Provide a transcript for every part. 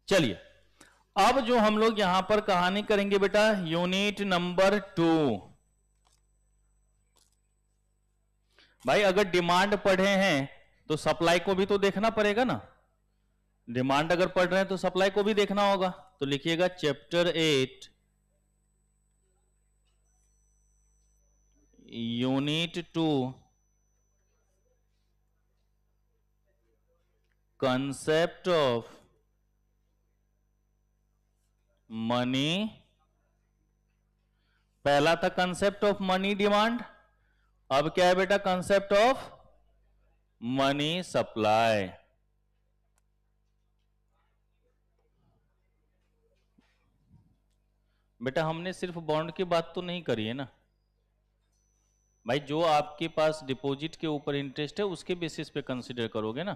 चलिए अब जो हम लोग यहां पर कहानी करेंगे बेटा, यूनिट नंबर 2। भाई अगर डिमांड पढ़े हैं तो सप्लाई को भी तो देखना पड़ेगा ना। डिमांड अगर पढ़ रहे हैं तो सप्लाई को भी देखना होगा। तो लिखिएगा chapter 8 unit 2 concept of money. पहला था कंसेप्ट ऑफ मनी डिमांड, अब क्या है बेटा, कंसेप्ट ऑफ मनी सप्लाई। बेटा हमने सिर्फ बॉन्ड की बात तो नहीं करी है ना भाई, जो आपके पास डिपॉजिट के ऊपर इंटरेस्ट है उसके बेसिस पे कंसीडर करोगे ना।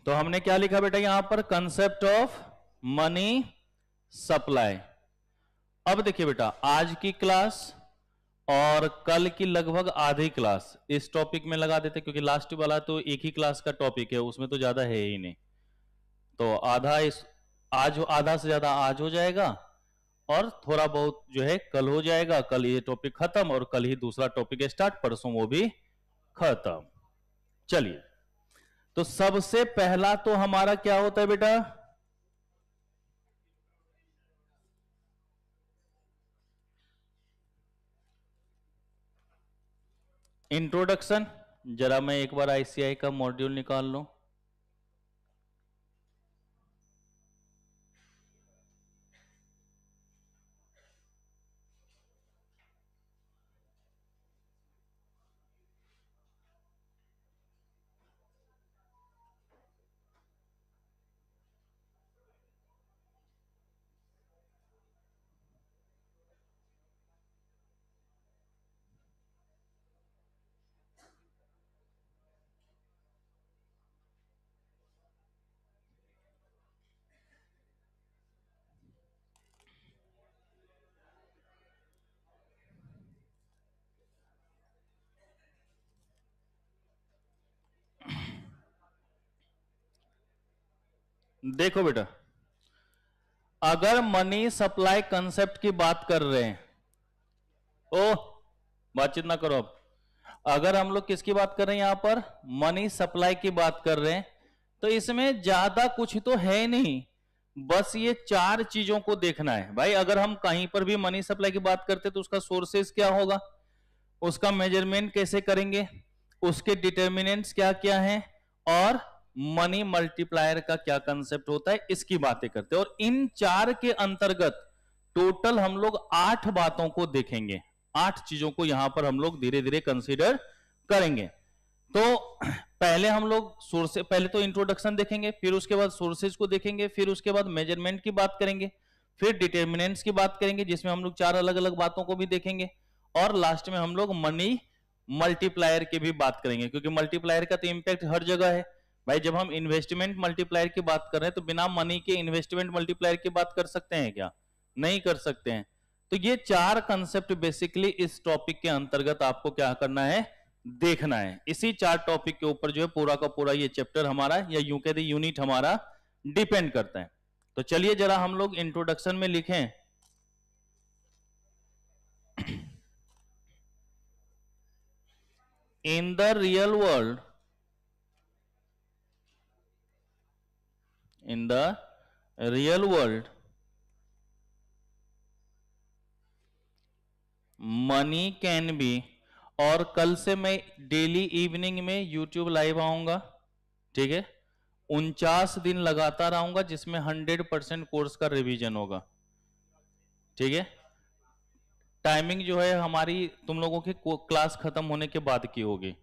तो हमने क्या लिखा बेटा यहां पर, कंसेप्ट ऑफ मनी सप्लाई। अब देखिए बेटा, आज की क्लास और कल की लगभग आधी क्लास इस टॉपिक में लगा देते, क्योंकि लास्ट वाला तो एक ही क्लास का टॉपिक है, उसमें तो ज्यादा है ही नहीं। तो आधा इस आज आधा से ज्यादा आज हो जाएगा और थोड़ा बहुत जो है कल हो जाएगा। कल ये टॉपिक खत्म और कल ही दूसरा टॉपिक स्टार्ट, परसों वो भी खत्म। चलिए, तो सबसे पहला तो हमारा क्या होता है बेटा, इंट्रोडक्शन। जरा मैं एक बार आईसीआई का मॉड्यूल निकाल लूं। देखो बेटा, अगर मनी सप्लाई कंसेप्ट की बात कर रहे हैं, ओह बातचीत ना करो। अब अगर हम लोग किसकी बात कर रहे हैं यहां पर, मनी सप्लाई की बात कर रहे हैं, तो इसमें ज्यादा कुछ तो है नहीं, बस ये चार चीजों को देखना है भाई। अगर हम कहीं पर भी मनी सप्लाई की बात करते तो उसका सोर्सेस क्या होगा, उसका मेजरमेंट कैसे करेंगे, उसके डिटर्मिनेंट्स क्या क्या हैं, और मनी मल्टीप्लायर का क्या कंसेप्ट होता है, इसकी बातें करते हैं। और इन चार के अंतर्गत टोटल हम लोग 8 बातों को देखेंगे, 8 चीजों को यहां पर हम लोग धीरे धीरे कंसीडर करेंगे। तो पहले हम लोग सोर्स, पहले तो इंट्रोडक्शन देखेंगे, फिर उसके बाद सोर्सेज को देखेंगे, फिर उसके बाद मेजरमेंट की बात करेंगे, फिर डिटर्मिनेंट्स की बात करेंगे जिसमें हम लोग 4 अलग अलग बातों को भी देखेंगे, और लास्ट में हम लोग मनी मल्टीप्लायर की भी बात करेंगे, क्योंकि मल्टीप्लायर का तो इंपैक्ट हर जगह है भाई। जब हम इन्वेस्टमेंट मल्टीप्लायर की बात कर रहे हैं तो बिना मनी के इन्वेस्टमेंट मल्टीप्लायर की बात कर सकते हैं क्या, नहीं कर सकते हैं। तो ये 4 कंसेप्ट बेसिकली इस टॉपिक के अंतर्गत आपको क्या करना है, देखना है। इसी 4 टॉपिक के ऊपर जो है पूरा का पूरा ये चैप्टर हमारा, या यूं कहते यूनिट हमारा डिपेंड करता है। तो चलिए जरा हम लोग इंट्रोडक्शन में लिखें, in the real world, in the real world money can be, और कल से मैं डेली इवनिंग में यूट्यूब लाइव आऊंगा, ठीक है, 49 दिन लगातार आऊंगा, जिसमें 100% कोर्स का रिवीजन होगा, ठीक है। टाइमिंग जो है हमारी तुम लोगों की क्लास खत्म होने के बाद की होगी,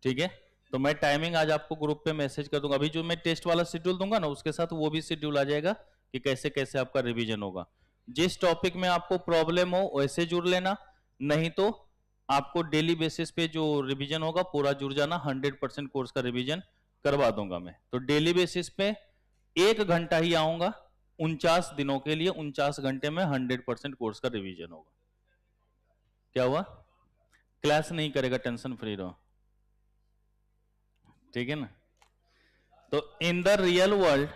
ठीक है। तो मैं टाइमिंग आज आपको ग्रुप पे मैसेज कर दूंगा। अभी जो मैं टेस्ट वाला शेड्यूल दूंगा ना, उसके साथ वो भी शेड्यूल आ जाएगा कि कैसे कैसे आपका रिवीजन होगा। जिस टॉपिक में आपको प्रॉब्लम हो वैसे जुड़ लेना, नहीं तो आपको डेली बेसिस पे जो रिवीजन होगा पूरा जुड़ जाना, 100% कोर्स का रिवीजन करवा दूंगा मैं। तो डेली बेसिस पे 1 घंटा ही आऊंगा, 49 दिनों के लिए, 49 घंटे में 100% कोर्स का रिवीजन होगा। क्या हुआ, क्लास नहीं करेगा, टेंशन फ्री रहो, ठीक है ना। तो in the real world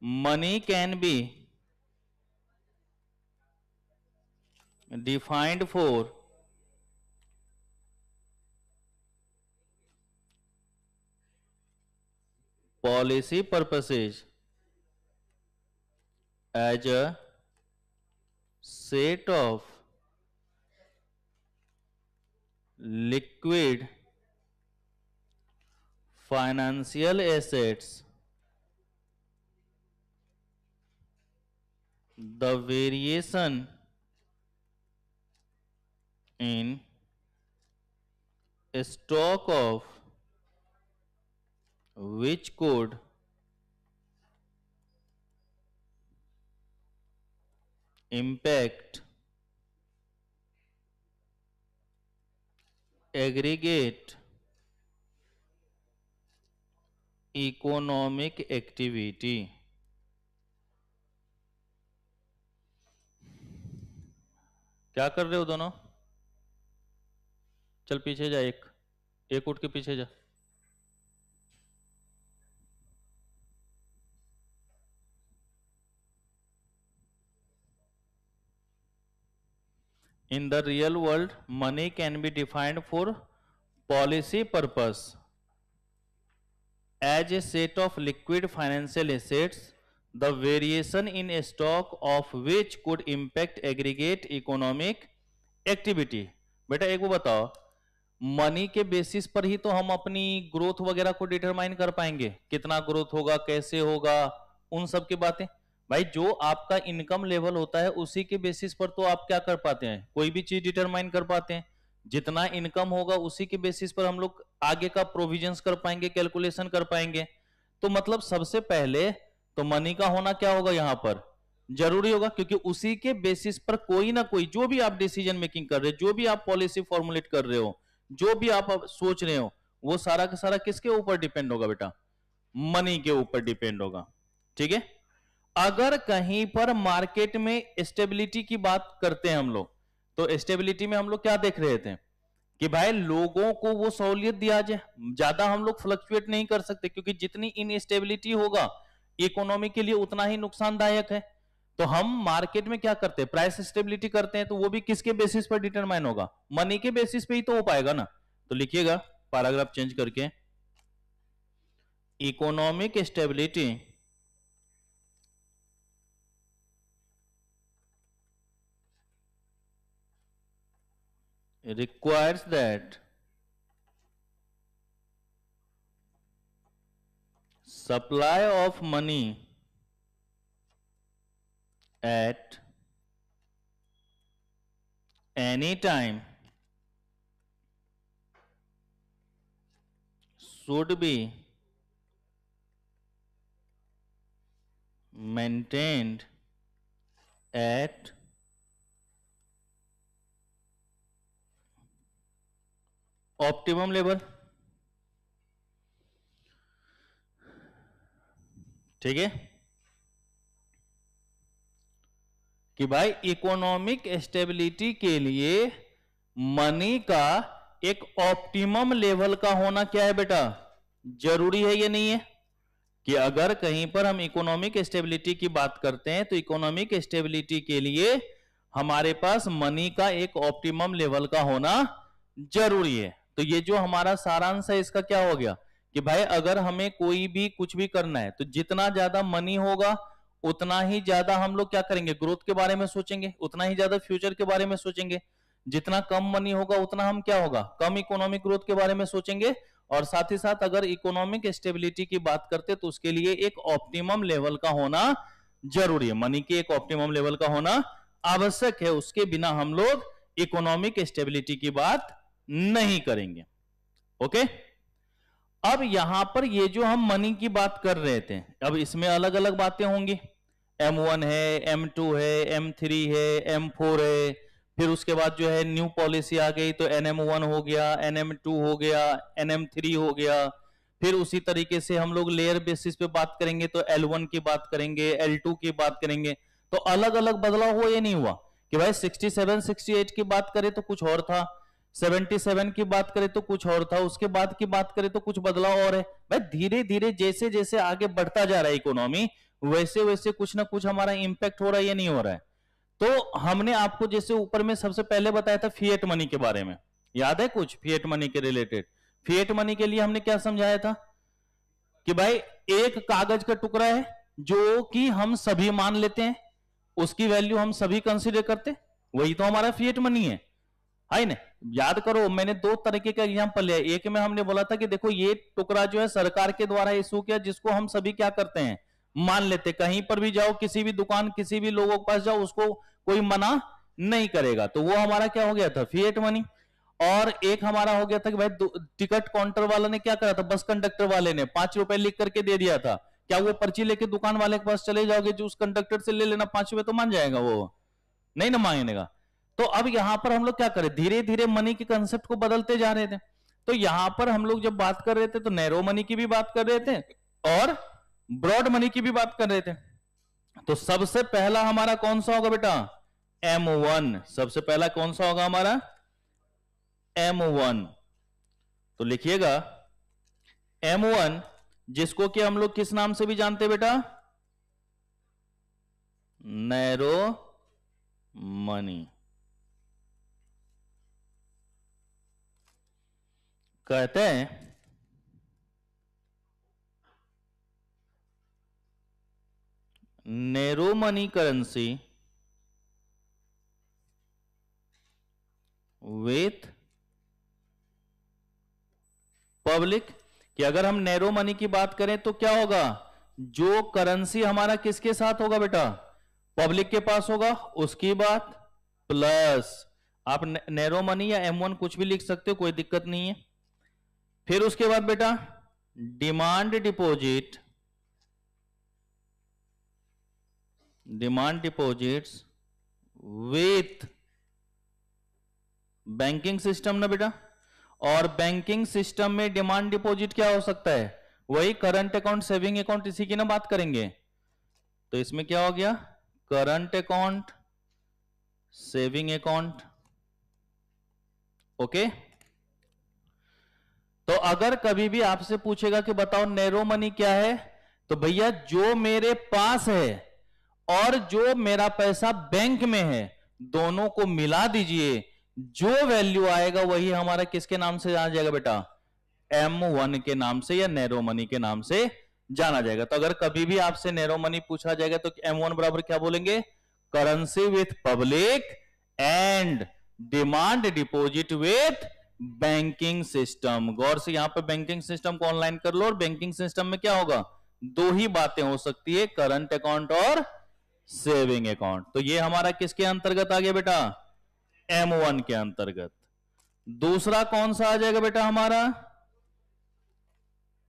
money can be defined for policy purposes as a set of liquid financial assets. The variation in stock of which could impact aggregate economic activity. क्या कर रहे हो दोनों? चल पीछे जा, एक उठ के पीछे जा। In the real world, money can be defined for policy purpose as a set of liquid financial assets, the variation in stock of which could impact aggregate economic activity. बेटा एक वो बताओ, मनी के बेसिस पर ही तो हम अपनी growth वगैरह को डिटरमाइन कर पाएंगे, कितना ग्रोथ होगा, कैसे होगा, उन सब की बातें। भाई जो आपका इनकम लेवल होता है उसी के बेसिस पर तो आप क्या कर पाते हैं, कोई भी चीज डिटरमाइन कर पाते हैं। जितना इनकम होगा उसी के बेसिस पर हम लोग आगे का प्रोविजंस कर पाएंगे, कैलकुलेशन कर पाएंगे। तो मतलब सबसे पहले तो मनी का होना क्या होगा यहां पर जरूरी होगा, क्योंकि उसी के बेसिस पर कोई ना कोई जो भी आप डिसीजन मेकिंग कर रहे हो, जो भी आप पॉलिसी फॉर्मुलेट कर रहे हो, जो भी आप सोच रहे हो, वो सारा का सारा किसके ऊपर डिपेंड होगा बेटा? मनी के ऊपर डिपेंड होगा। ठीक है। अगर कहीं पर मार्केट में स्टेबिलिटी की बात करते हैं हम लोग, तो स्टेबिलिटी में हम लोग क्या देख रहे थे कि भाई लोगों को वो सहूलियत दिया जाए, ज्यादा हम लोग फ्लक्चुएट नहीं कर सकते, क्योंकि जितनी इनस्टेबिलिटी होगा इकोनॉमी के लिए उतना ही नुकसानदायक है। तो हम मार्केट में क्या करते हैं, प्राइस स्टेबिलिटी करते हैं, तो वो भी किसके बेसिस पर डिटरमाइन होगा? मनी के बेसिस पे ही तो हो पाएगा ना। तो लिखिएगा पैराग्राफ चेंज करके, economic stability requires that supply of money at any time should be maintained at optimum level. ठीक है कि भाई इकोनॉमिक स्टेबिलिटी के लिए मनी का एक ऑप्टिमम लेवल का होना क्या है बेटा, जरूरी है या नहीं है? कि अगर कहीं पर हम इकोनॉमिक स्टेबिलिटी की बात करते हैं तो इकोनॉमिक स्टेबिलिटी के लिए हमारे पास मनी का एक ऑप्टिमम लेवल का होना जरूरी है। तो ये जो हमारा सारांश है इसका क्या हो गया कि भाई अगर हमें कोई भी कुछ भी करना है तो जितना ज्यादा मनी होगा उतना ही ज्यादा हम लोग क्या करेंगे, ग्रोथ के बारे में सोचेंगे, उतना ही ज्यादा फ्यूचर के बारे में सोचेंगे। जितना कम मनी होगा उतना हम क्या होगा, कम इकोनॉमिक ग्रोथ के बारे में सोचेंगे। और साथ ही साथ अगर इकोनॉमिक स्टेबिलिटी की बात करते तो उसके लिए एक ऑप्टिमम लेवल का होना जरूरी है, मनी के एक ऑप्टिमम लेवल का होना आवश्यक है। उसके बिना हम लोग इकोनॉमिक स्टेबिलिटी की बात नहीं करेंगे। ओके। अब यहां पर ये जो हम मनी की बात कर रहे थे, अब इसमें अलग अलग बातें होंगी। M1 है, M2 है, M3 है, M4 है, फिर उसके बाद जो है न्यू पॉलिसी आ गई तो NM1 हो गया, NM2 हो गया, NM3 हो गया। फिर उसी तरीके से हम लोग लेयर बेसिस पे बात करेंगे तो L1 की बात करेंगे, L2 की बात करेंगे। तो अलग अलग बदलाव हुआ या नहीं हुआ कि भाई 67 68 की बात करें तो कुछ और था, 77 की बात करें तो कुछ और था, उसके बाद की बात करें तो कुछ बदलाव और है। भाई धीरे धीरे जैसे जैसे आगे बढ़ता जा रहा है इकोनॉमी, वैसे वैसे कुछ ना कुछ हमारा इंपैक्ट हो रहा है या नहीं हो रहा है। तो हमने आपको जैसे ऊपर में सबसे पहले बताया था फिएट मनी के बारे में, याद है कुछ फिएट मनी के रिलेटेड? फिएट मनी के लिए हमने क्या समझाया था कि भाई एक कागज का टुकड़ा है जो कि हम सभी मान लेते हैं, उसकी वैल्यू हम सभी कंसीडर करते, वही तो हमारा फिएट मनी है ना? याद करो, मैंने दो तरीके का एग्जांपल लिया। एक में हमने बोला था कि देखो ये टुकड़ा जो है सरकार के द्वारा इशू किया, जिसको हम सभी क्या करते हैं, मान लेते। कहीं पर भी जाओ, किसी भी दुकान, किसी भी लोगों के पास जाओ, उसको कोई मना नहीं करेगा, तो वो हमारा क्या हो गया था, फिएट मनी। और एक हमारा हो गया था कि भाई टिकट काउंटर वाला ने क्या करा था, बस कंडक्टर वाले ने 5 रुपए लिख करके दे दिया था। क्या वो पर्ची लेके दुकान वाले के पास चले जाओगे, जो उस कंडक्टर से ले लेना 5 रुपए, तो मान जाएगा वो? नहीं ना मांगेगा। तो अब यहां पर हम लोग क्या करें, धीरे धीरे मनी के कंसेप्ट को बदलते जा रहे थे। तो यहां पर हम लोग जब बात कर रहे थे तो नैरो मनी की भी बात कर रहे थे और ब्रॉड मनी की भी बात कर रहे थे। तो सबसे पहला हमारा कौन सा होगा बेटा, M1। सबसे पहला कौन सा होगा हमारा, M1। तो लिखिएगा M1, जिसको कि हम लोग किस नाम से भी जानते हैं बेटा, नैरो मनी। कहते हैं narrow money currency with public, कि अगर हम नैरो मनी की बात करें तो क्या होगा, जो करेंसी हमारा किसके साथ होगा बेटा, पब्लिक के पास होगा, उसकी बात प्लस आप नैरो मनी या M1 कुछ भी लिख सकते हो, कोई दिक्कत नहीं है। फिर उसके बाद बेटा demand deposit, demand deposits with banking system ना बेटा। और बैंकिंग सिस्टम में डिमांड डिपॉजिट क्या हो सकता है, वही करंट अकाउंट, सेविंग अकाउंट, इसी की ना बात करेंगे। तो इसमें क्या हो गया, current account, saving account. Okay. तो अगर कभी भी आपसे पूछेगा कि बताओ नैरो मनी क्या है, तो भैया जो मेरे पास है और जो मेरा पैसा बैंक में है, दोनों को मिला दीजिए, जो वैल्यू आएगा वही हमारा किसके नाम से जाना जाएगा बेटा, M1 के नाम से या नैरो मनी के नाम से जाना जाएगा। तो अगर कभी भी आपसे नैरो मनी पूछा जाएगा तो M1 बराबर क्या बोलेंगे, currency with public and demand deposit with banking system. गौर से यहां पे बैंकिंग सिस्टम को ऑनलाइन कर लो, और बैंकिंग सिस्टम में क्या होगा, दो ही बातें हो सकती है, करंट अकाउंट और सेविंग अकाउंट। तो ये हमारा किसके अंतर्गत आ गया बेटा, M1 के अंतर्गत। दूसरा कौन सा आ जाएगा बेटा हमारा,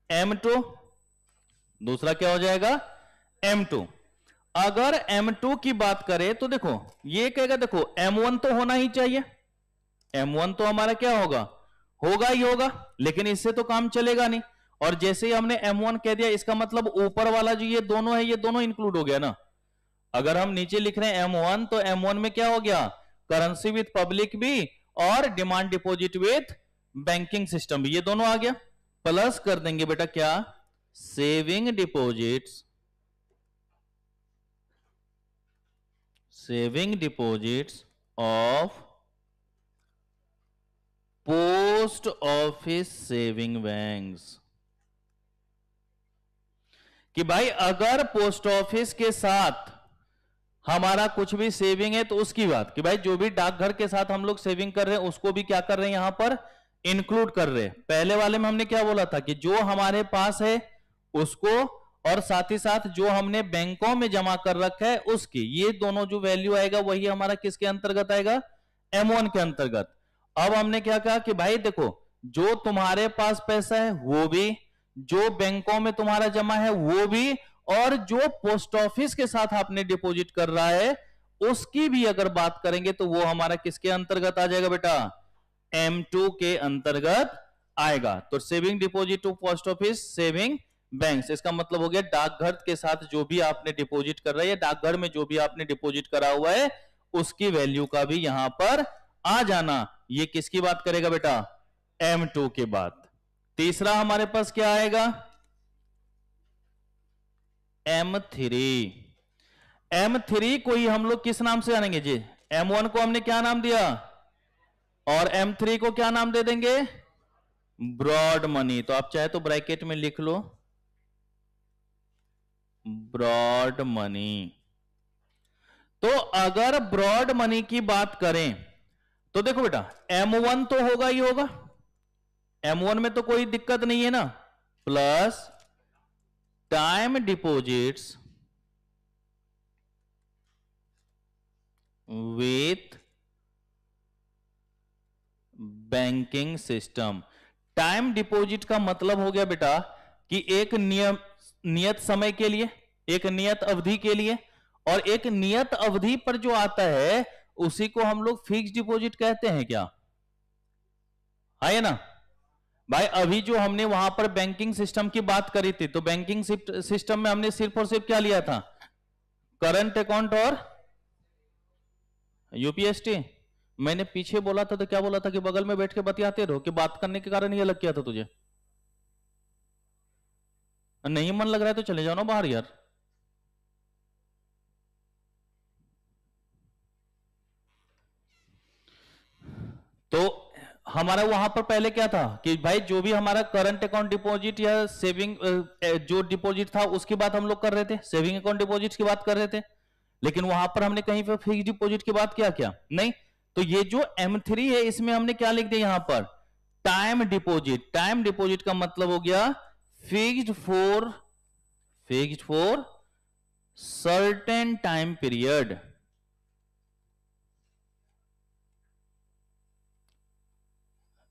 M2। दूसरा क्या हो जाएगा, M2। अगर M2 की बात करें तो देखो ये कहेगा, देखो M1 तो होना ही चाहिए, M1 तो हमारा क्या होगा, होगा ही होगा, लेकिन इससे तो काम चलेगा नहीं। और जैसे ही हमने M1 कह दिया, इसका मतलब ऊपर वाला जो ये दोनों है, ये दोनों इंक्लूड हो गया ना। अगर हम नीचे लिख रहे हैं M1, तो M1 में क्या हो गया, करेंसी विथ पब्लिक भी और demand deposit with banking system भी, ये दोनों आ गया। प्लस कर देंगे बेटा क्या, saving deposits, saving deposits of post office saving banks. कि भाई अगर पोस्ट ऑफिस के साथ हमारा कुछ भी सेविंग है तो उसकी बात, कि भाई जो भी डाकघर के साथ हम लोग सेविंग कर रहे हैं उसको भी क्या कर रहे हैं, यहां पर इंक्लूड कर रहे हैं। पहले वाले में हमने क्या बोला था कि जो हमारे पास है उसको, और साथ ही साथ जो हमने बैंकों में जमा कर रखा है उसकी, ये दोनों जो वैल्यू आएगा वही हमारा किसके अंतर्गत आएगा, M1 के अंतर्गत। अब हमने क्या कहा कि भाई देखो, जो तुम्हारे पास पैसा है वो भी, जो बैंकों में तुम्हारा जमा है वो भी, और जो पोस्ट ऑफिस के साथ आपने डिपॉजिट कर रहा है उसकी भी अगर बात करेंगे तो वो हमारा किसके अंतर्गत आ जाएगा बेटा, M2 के अंतर्गत आएगा। तो saving deposit to post office saving banks, इसका मतलब हो गया डाकघर के साथ जो भी आपने डिपॉजिट कर रहा है, या डाकघर में जो भी आपने डिपॉजिट करा हुआ है उसकी वैल्यू का भी यहां पर आ जाना, ये किसकी बात करेगा बेटा? M2 की बात। तीसरा हमारे पास क्या आएगा? M3। M3 को ही हम लोग किस नाम से जानेंगे जी? M1 को हमने क्या नाम दिया और M3 को क्या नाम दे देंगे? Broad money. तो आप चाहे तो ब्रैकेट में लिख लो ब्रॉड मनी। तो अगर ब्रॉड मनी की बात करें तो देखो बेटा, M1 तो होगा ही होगा, M1 में तो कोई दिक्कत नहीं है ना, plus time deposits with banking system. Time deposit का मतलब हो गया बेटा कि एक नियत समय के लिए, एक नियत अवधि के लिए, और एक नियत अवधि पर जो आता है उसी को हम लोग फिक्स डिपॉजिट कहते हैं क्या? है ना भाई? अभी जो हमने वहां पर बैंकिंग सिस्टम की बात करी थी, तो बैंकिंग सिस्टम में हमने सिर्फ और सिर्फ क्या लिया था? करंट अकाउंट और यूपीएसटी। मैंने पीछे बोला था तो क्या बोला था कि बगल में बैठ के बतियाते रहो, कि बात करने के कारण ये लग किया था तुझे? नहीं मन लग रहा है तो चले जाओ ना बाहर यार। तो हमारा वहां पर पहले क्या था कि भाई जो भी हमारा करंट अकाउंट डिपॉजिट या सेविंग जो डिपॉजिट था उसकी बात हम लोग कर रहे थे, सेविंग अकाउंट डिपॉजिट की बात कर रहे थे, लेकिन वहां पर हमने कहीं पर फिक्स डिपॉजिट की बात क्या नहीं। तो ये जो M3 है इसमें हमने क्या लिख दिया यहां पर? Time deposit. टाइम डिपॉजिट का मतलब हो गया fixed for certain time period.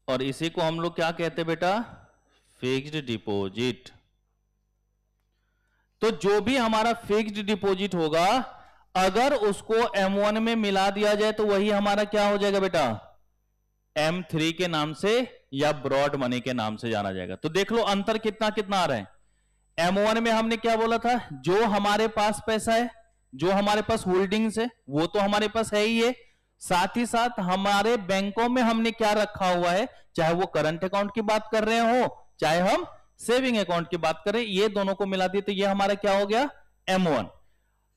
और इसी को हम लोग क्या कहते हैं बेटा? Fixed deposit. तो जो भी हमारा फिक्स्ड डिपॉजिट होगा अगर उसको M1 में मिला दिया जाए तो वही हमारा क्या हो जाएगा बेटा? M3 के नाम से या ब्रॉड मनी के नाम से जाना जाएगा। तो देख लो अंतर कितना कितना आ रहा है। M1 में हमने क्या बोला था? जो हमारे पास पैसा है, जो हमारे पास होल्डिंग्स है, वो तो हमारे पास है ही है, साथ ही साथ हमारे बैंकों में हमने क्या रखा हुआ है, चाहे वो करंट अकाउंट की बात कर रहे हो चाहे हम सेविंग अकाउंट की बात करें, ये दोनों को मिला दिए तो ये हमारा क्या हो गया? M1।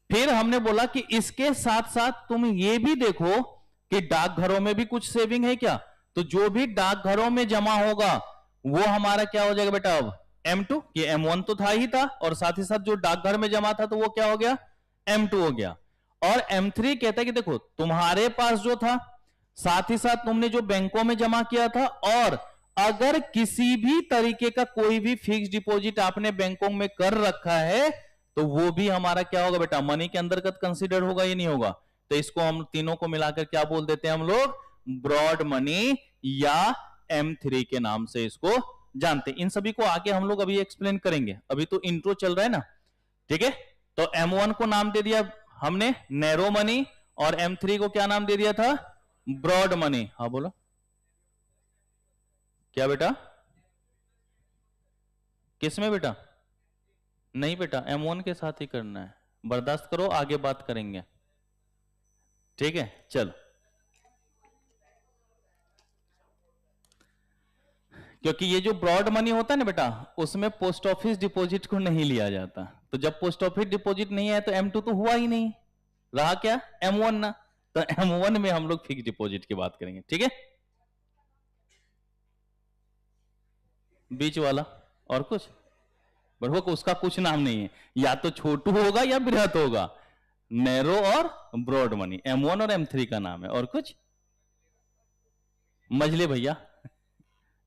फिर हमने बोला कि इसके साथ साथ तुम ये भी देखो कि डाकघरों में भी कुछ सेविंग है क्या? तो जो भी डाकघरों में जमा होगा वो हमारा क्या हो जाएगा बेटा? अब M2। ये M1 तो था ही था, और साथ ही साथ जो डाकघर में जमा था तो वो क्या हो गया? M2 हो गया। और M3 कहता है कि देखो तुम्हारे पास जो था, साथ ही साथ तुमने जो बैंकों में जमा किया था, और अगर किसी भी तरीके का कोई भी फिक्स डिपॉजिट आपने बैंकों में कर रखा है तो वो भी हमारा क्या होगा बेटा? मनी के अंतर्गत कंसीडर होगा, ये नहीं होगा। तो इसको हम तीनों को मिलाकर क्या बोल देते हैं हम लोग? ब्रॉड मनी या M3 के नाम से इसको जानते हैं। इन सभी को आगे हम लोग अभी एक्सप्लेन करेंगे, अभी तो इंट्रो चल रहा है ना, ठीक है? तो M1 को नाम दे दिया हमने नैरो मनी, और M3 को क्या नाम दे दिया था? Broad money. हाँ बोलो क्या बेटा? किसमें बेटा? नहीं बेटा, M1 के साथ ही करना है, बर्दाश्त करो, आगे बात करेंगे, ठीक है? चलो, क्योंकि ये जो ब्रॉड मनी होता है ना बेटा, उसमें पोस्ट ऑफिस डिपॉजिट को नहीं लिया जाता। तो जब पोस्ट ऑफिस डिपॉजिट नहीं है तो M2 तो हुआ ही नहीं, रहा क्या? M1 ना। तो M1 में हम लोग फिक्स डिपॉजिट की बात करेंगे, ठीक है? बीच वाला और कुछ बढ़ो, उसका कुछ नाम नहीं है, या तो छोटू होगा या बृहत होगा। नैरो और ब्रॉड मनी M1 और M3 का नाम है, और कुछ मझले भैया।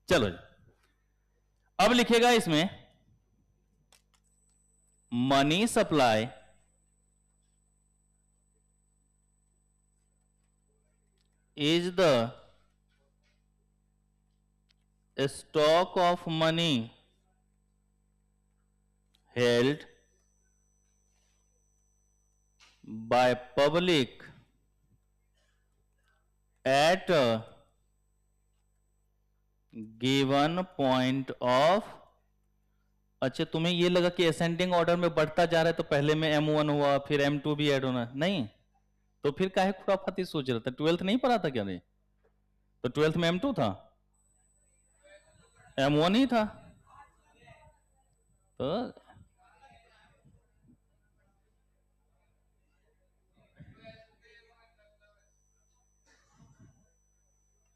चलो जी, अब लिखेगा इसमें money supply is the stock of money held by public at a given point of। अच्छा, तुम्हें ये लगा कि असेंडिंग ऑर्डर में बढ़ता जा रहा है तो पहले में M1 हुआ फिर M2 भी ऐड होना? नहीं, तो फिर काहे खुराफाती सोच रहा था? 12th नहीं पढ़ा था क्या? नहीं, तो 12th में M2 था, M1 ही था। तो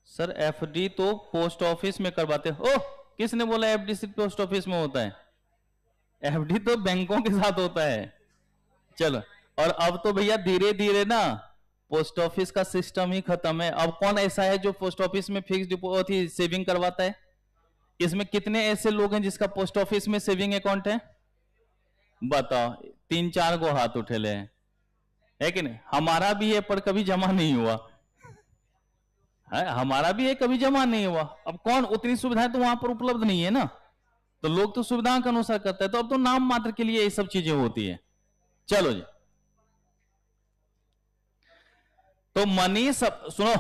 सर एफडी तो पोस्ट ऑफिस में करवाते। ओह, किसने बोला एफडी सिर्फ पोस्ट ऑफिस में होता है? एफडी तो बैंकों के साथ होता है। चलो, और अब तो भैया धीरे धीरे ना पोस्ट ऑफिस का सिस्टम ही खत्म है। अब कौन ऐसा है जो पोस्ट ऑफिस में फिक्स डिपॉजिट सेविंग करवाता है? इसमें कितने ऐसे लोग हैं जिसका पोस्ट ऑफिस में सेविंग अकाउंट है? बताओ, 3-4 को हाथ उठे ले है कि नहीं? हमारा भी है पर कभी जमा नहीं हुआ है, हमारा भी है कभी जमा नहीं हुआ। अब कौन, उतनी सुविधाएं तो वहां पर उपलब्ध नहीं है ना, तो लोग तो सुविधाओं के अनुसार करते हैं। तो अब तो नाम मात्र के लिए ये सब चीजें होती है। चलो जी, तो सुनो,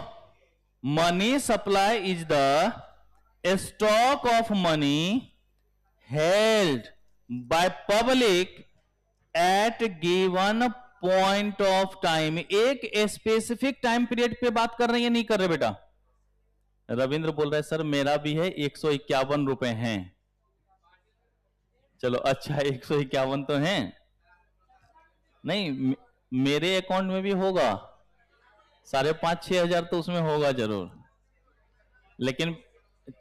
money supply is the stock of money held by public at given point of time. एक स्पेसिफिक टाइम पीरियड पे बात कर रहे हैं, नहीं कर रहे बेटा? रविंद्र बोल रहा है सर मेरा भी है, 151 रुपए हैं। चलो अच्छा, 151 तो हैं नहीं, मेरे अकाउंट में भी होगा 5,500-6 हजार तो उसमें होगा जरूर, लेकिन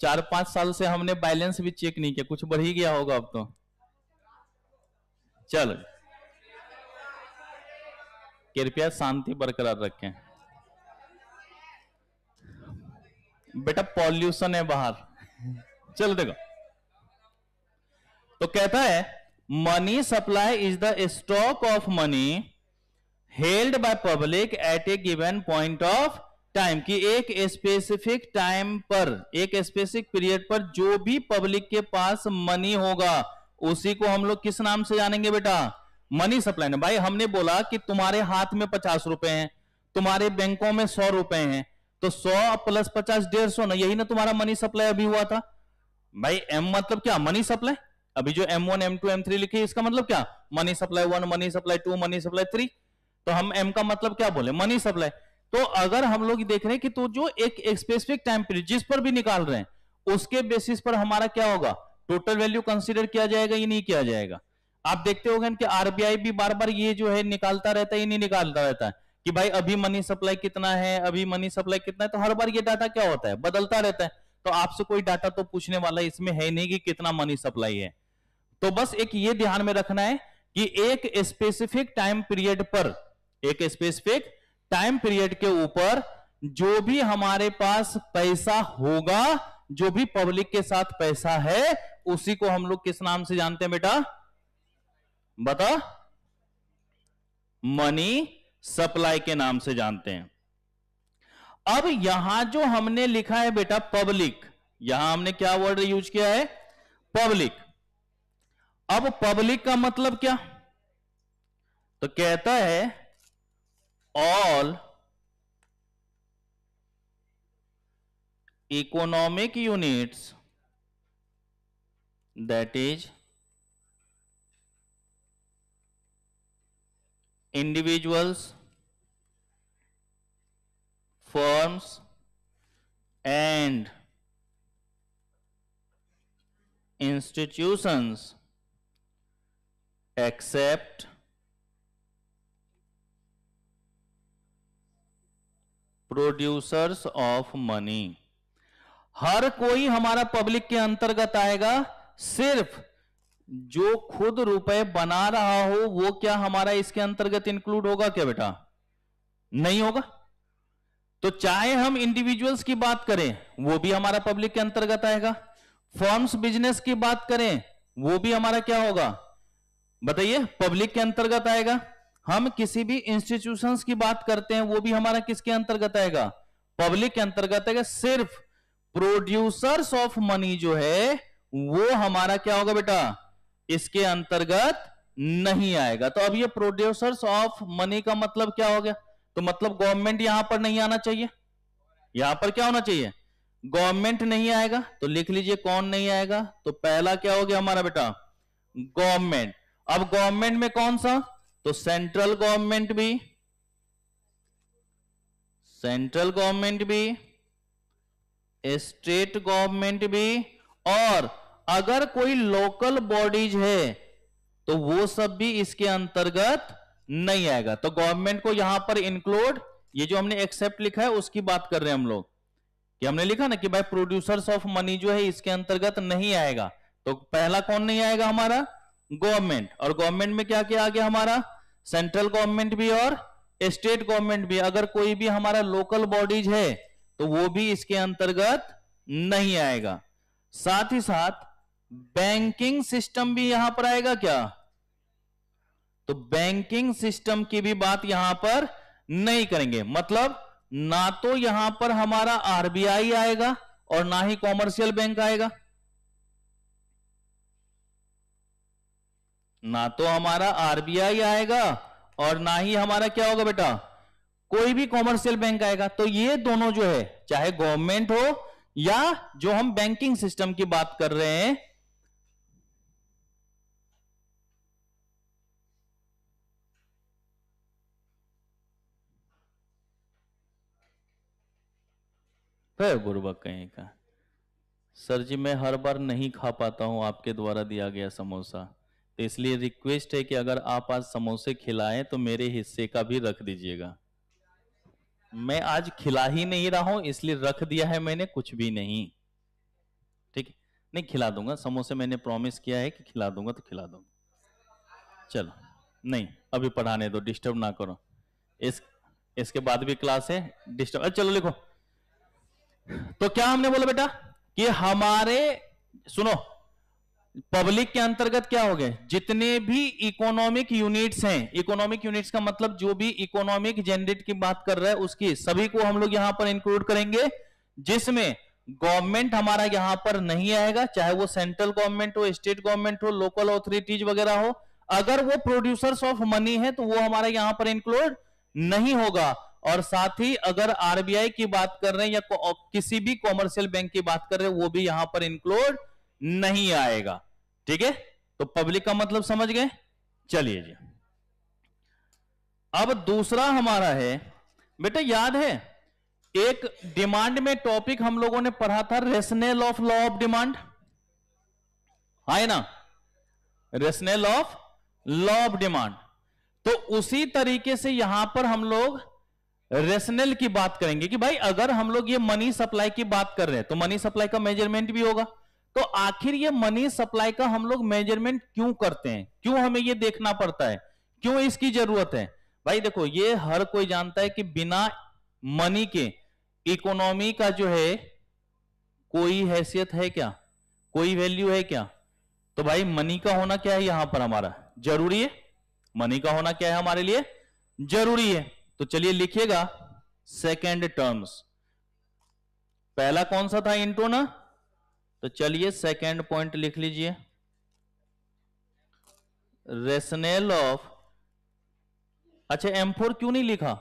4-5 साल से हमने बैलेंस भी चेक नहीं किया, कुछ बढ़ ही गया होगा अब तो। चलो, कृपया शांति बरकरार रखें बेटा, पॉल्यूशन है बाहर। चलो देखो, तो कहता है money supply is the stock of money held by public at A given point of time, की एक स्पेसिफिक टाइम पर, एक स्पेसिफिक पीरियड पर जो भी पब्लिक के पास मनी होगा उसी को हम लोग किस नाम से जानेंगे बेटा? Money supply. ना भाई, हमने बोला कि तुम्हारे हाथ में 50 रुपए हैं, तुम्हारे बैंकों में 100 रुपए हैं, तो 100 प्लस 50 150 ना, यही ना तुम्हारा मनी सप्लाई अभी हुआ था। भाई एम मतलब क्या? Money supply. अभी जो M1 M2 M3 लिखी इसका मतलब क्या? Money supply 1, money supply 2, money supply 3। तो हम M का मतलब क्या बोले? Money supply. तो अगर हम लोग देख रहे हैं कि तो जो एक स्पेसिफिक टाइम पीरियड जिस पर भी निकाल रहे हैं उसके बेसिस पर हमारा क्या होगा? टोटल वैल्यू कंसीडर किया जाएगा या नहीं किया जाएगा? आप देखते होंगे कि आरबीआई भी बार बार ये जो है निकालता रहता है, ये नहीं निकालता रहता है कि भाई अभी मनी सप्लाई कितना है, अभी मनी सप्लाई कितना है। तो हर बार ये डाटा क्या होता है? बदलता रहता है। तो आपसे कोई डाटा तो पूछने वाला इसमें है नहीं कि कितना मनी सप्लाई है। तो बस एक ये ध्यान में रखना है कि एक स्पेसिफिक टाइम पीरियड पर, एक स्पेसिफिक टाइम पीरियड के ऊपर जो भी हमारे पास पैसा होगा, जो भी पब्लिक के साथ पैसा है, उसी को हम लोग किस नाम से जानते हैं बेटा? बता, मनी सप्लाई के नाम से जानते हैं। अब यहां जो हमने लिखा है बेटा पब्लिक, यहां हमने क्या वर्ड यूज किया है? पब्लिक। अब पब्लिक का मतलब क्या? तो कहता है all economic units that is individuals, firms and institutions except producers of money। हर कोई हमारा पब्लिक के अंतर्गत आएगा, सिर्फ जो खुद रुपए बना रहा हो वो क्या हमारा इसके अंतर्गत इंक्लूड होगा क्या बेटा? नहीं होगा। तो चाहे हम इंडिविजुअल्स की बात करें वो भी हमारा पब्लिक के अंतर्गत आएगा, फर्म्स बिजनेस की बात करें वो भी हमारा क्या होगा? बताइए, पब्लिक के अंतर्गत आएगा। हम किसी भी इंस्टीट्यूशंस की बात करते हैं वो भी हमारा किसके अंतर्गत आएगा? पब्लिक के अंतर्गत आएगा। सिर्फ प्रोड्यूसर्स ऑफ मनी जो है वो हमारा क्या होगा बेटा? इसके अंतर्गत नहीं आएगा। तो अब ये प्रोड्यूसर्स ऑफ मनी का मतलब क्या हो गया? तो मतलब गवर्नमेंट यहां पर नहीं आना चाहिए, यहां पर क्या होना चाहिए? गवर्नमेंट नहीं आएगा। तो लिख लीजिए कौन नहीं आएगा। तो पहला क्या हो गया हमारा बेटा? गवर्नमेंट। अब गवर्नमेंट में कौन सा? तो सेंट्रल गवर्नमेंट भी, सेंट्रल गवर्नमेंट भी, स्टेट गवर्नमेंट भी, और अगर कोई लोकल बॉडीज है तो वो सब भी इसके अंतर्गत नहीं आएगा। तो गवर्नमेंट को यहां पर इंक्लूड, ये जो हमने एक्सेप्ट लिखा है उसकी बात कर रहे हैं हम लोग, कि हमने लिखा ना कि भाई प्रोड्यूसर्स ऑफ मनी जो है इसके अंतर्गत नहीं आएगा। तो पहला कौन नहीं आएगा हमारा? गवर्नमेंट। और गवर्नमेंट में क्या क्या आ गया हमारा? सेंट्रल गवर्नमेंट भी और स्टेट गवर्नमेंट भी। अगर कोई भी हमारा लोकल बॉडीज है तो वो भी इसके अंतर्गत नहीं आएगा। साथ ही साथ बैंकिंग सिस्टम भी यहां पर आएगा क्या? तो बैंकिंग सिस्टम की भी बात यहां पर नहीं करेंगे। मतलब ना तो यहां पर हमारा आरबीआई आएगा और ना ही कॉमर्शियल बैंक आएगा। ना तो हमारा आरबीआई आएगा और ना ही हमारा क्या होगा बेटा? कोई भी कॉमर्शियल बैंक आएगा। तो ये दोनों जो है, चाहे गवर्नमेंट हो या जो हम बैंकिंग सिस्टम की बात कर रहे हैं, फिर बुर्बक कहीं का। सर जी मैं हर बार नहीं खा पाता हूं आपके द्वारा दिया गया समोसा, तो इसलिए रिक्वेस्ट है कि अगर आप आज समोसे खिलाएं तो मेरे हिस्से का भी रख दीजिएगा। मैं आज खिला ही नहीं रहा हूं, इसलिए रख दिया है मैंने, कुछ भी नहीं। ठीक है, नहीं खिला दूंगा समोसे, मैंने प्रॉमिस किया है कि खिला दूंगा, तो खिला दूंगा। चलो, नहीं अभी पढ़ाने दो, डिस्टर्ब ना करो। इस इसके बाद भी क्लास है, डिस्टर्ब। चलो लिखो। तो क्या हमने बोला बेटा कि हमारे, सुनो, पब्लिक के अंतर्गत क्या हो गए? जितने भी इकोनॉमिक यूनिट्स हैं, इकोनॉमिक यूनिट्स का मतलब जो भी इकोनॉमिक जनरेट की बात कर रहा है उसकी सभी को हम लोग यहां पर इंक्लूड करेंगे, जिसमें गवर्नमेंट हमारा यहां पर नहीं आएगा, चाहे वो सेंट्रल गवर्नमेंट हो, स्टेट गवर्नमेंट हो, लोकल अथॉरिटीज वगैरह हो। अगर वो प्रोड्यूसर्स ऑफ मनी है तो वो हमारा यहां पर इंक्लूड नहीं होगा। और साथ ही अगर आरबीआई की बात कर रहे हैं या किसी भी कॉमर्शियल बैंक की बात कर रहे हैं, वो भी यहां पर इंक्लूड नहीं आएगा। ठीक है, तो पब्लिक का मतलब समझ गए। चलिए जी, अब दूसरा हमारा है बेटा, याद है एक डिमांड में टॉपिक हम लोगों ने पढ़ा था, rational of law of demand, है ना? Rational of law of demand. तो उसी तरीके से यहां पर हम लोग रेशनल की बात करेंगे कि भाई अगर हम लोग ये मनी सप्लाई की बात कर रहे हैं तो मनी सप्लाई का मेजरमेंट भी होगा। तो आखिर ये मनी सप्लाई का हम लोग मेजरमेंट क्यों करते हैं, क्यों हमें ये देखना पड़ता है, क्यों इसकी जरूरत है? भाई देखो, ये हर कोई जानता है कि बिना मनी के इकोनॉमी का जो है कोई हैसियत है क्या, कोई वैल्यू है क्या? तो भाई मनी का होना क्या है यहां पर हमारा जरूरी है, मनी का होना क्या है हमारे लिए जरूरी है। तो चलिए लिखिएगा सेकेंड टर्म्स। पहला कौन सा था? इंटो ना। तो चलिए सेकेंड पॉइंट लिख लीजिए, रेशनल ऑफ। अच्छा M4 क्यों नहीं लिखा?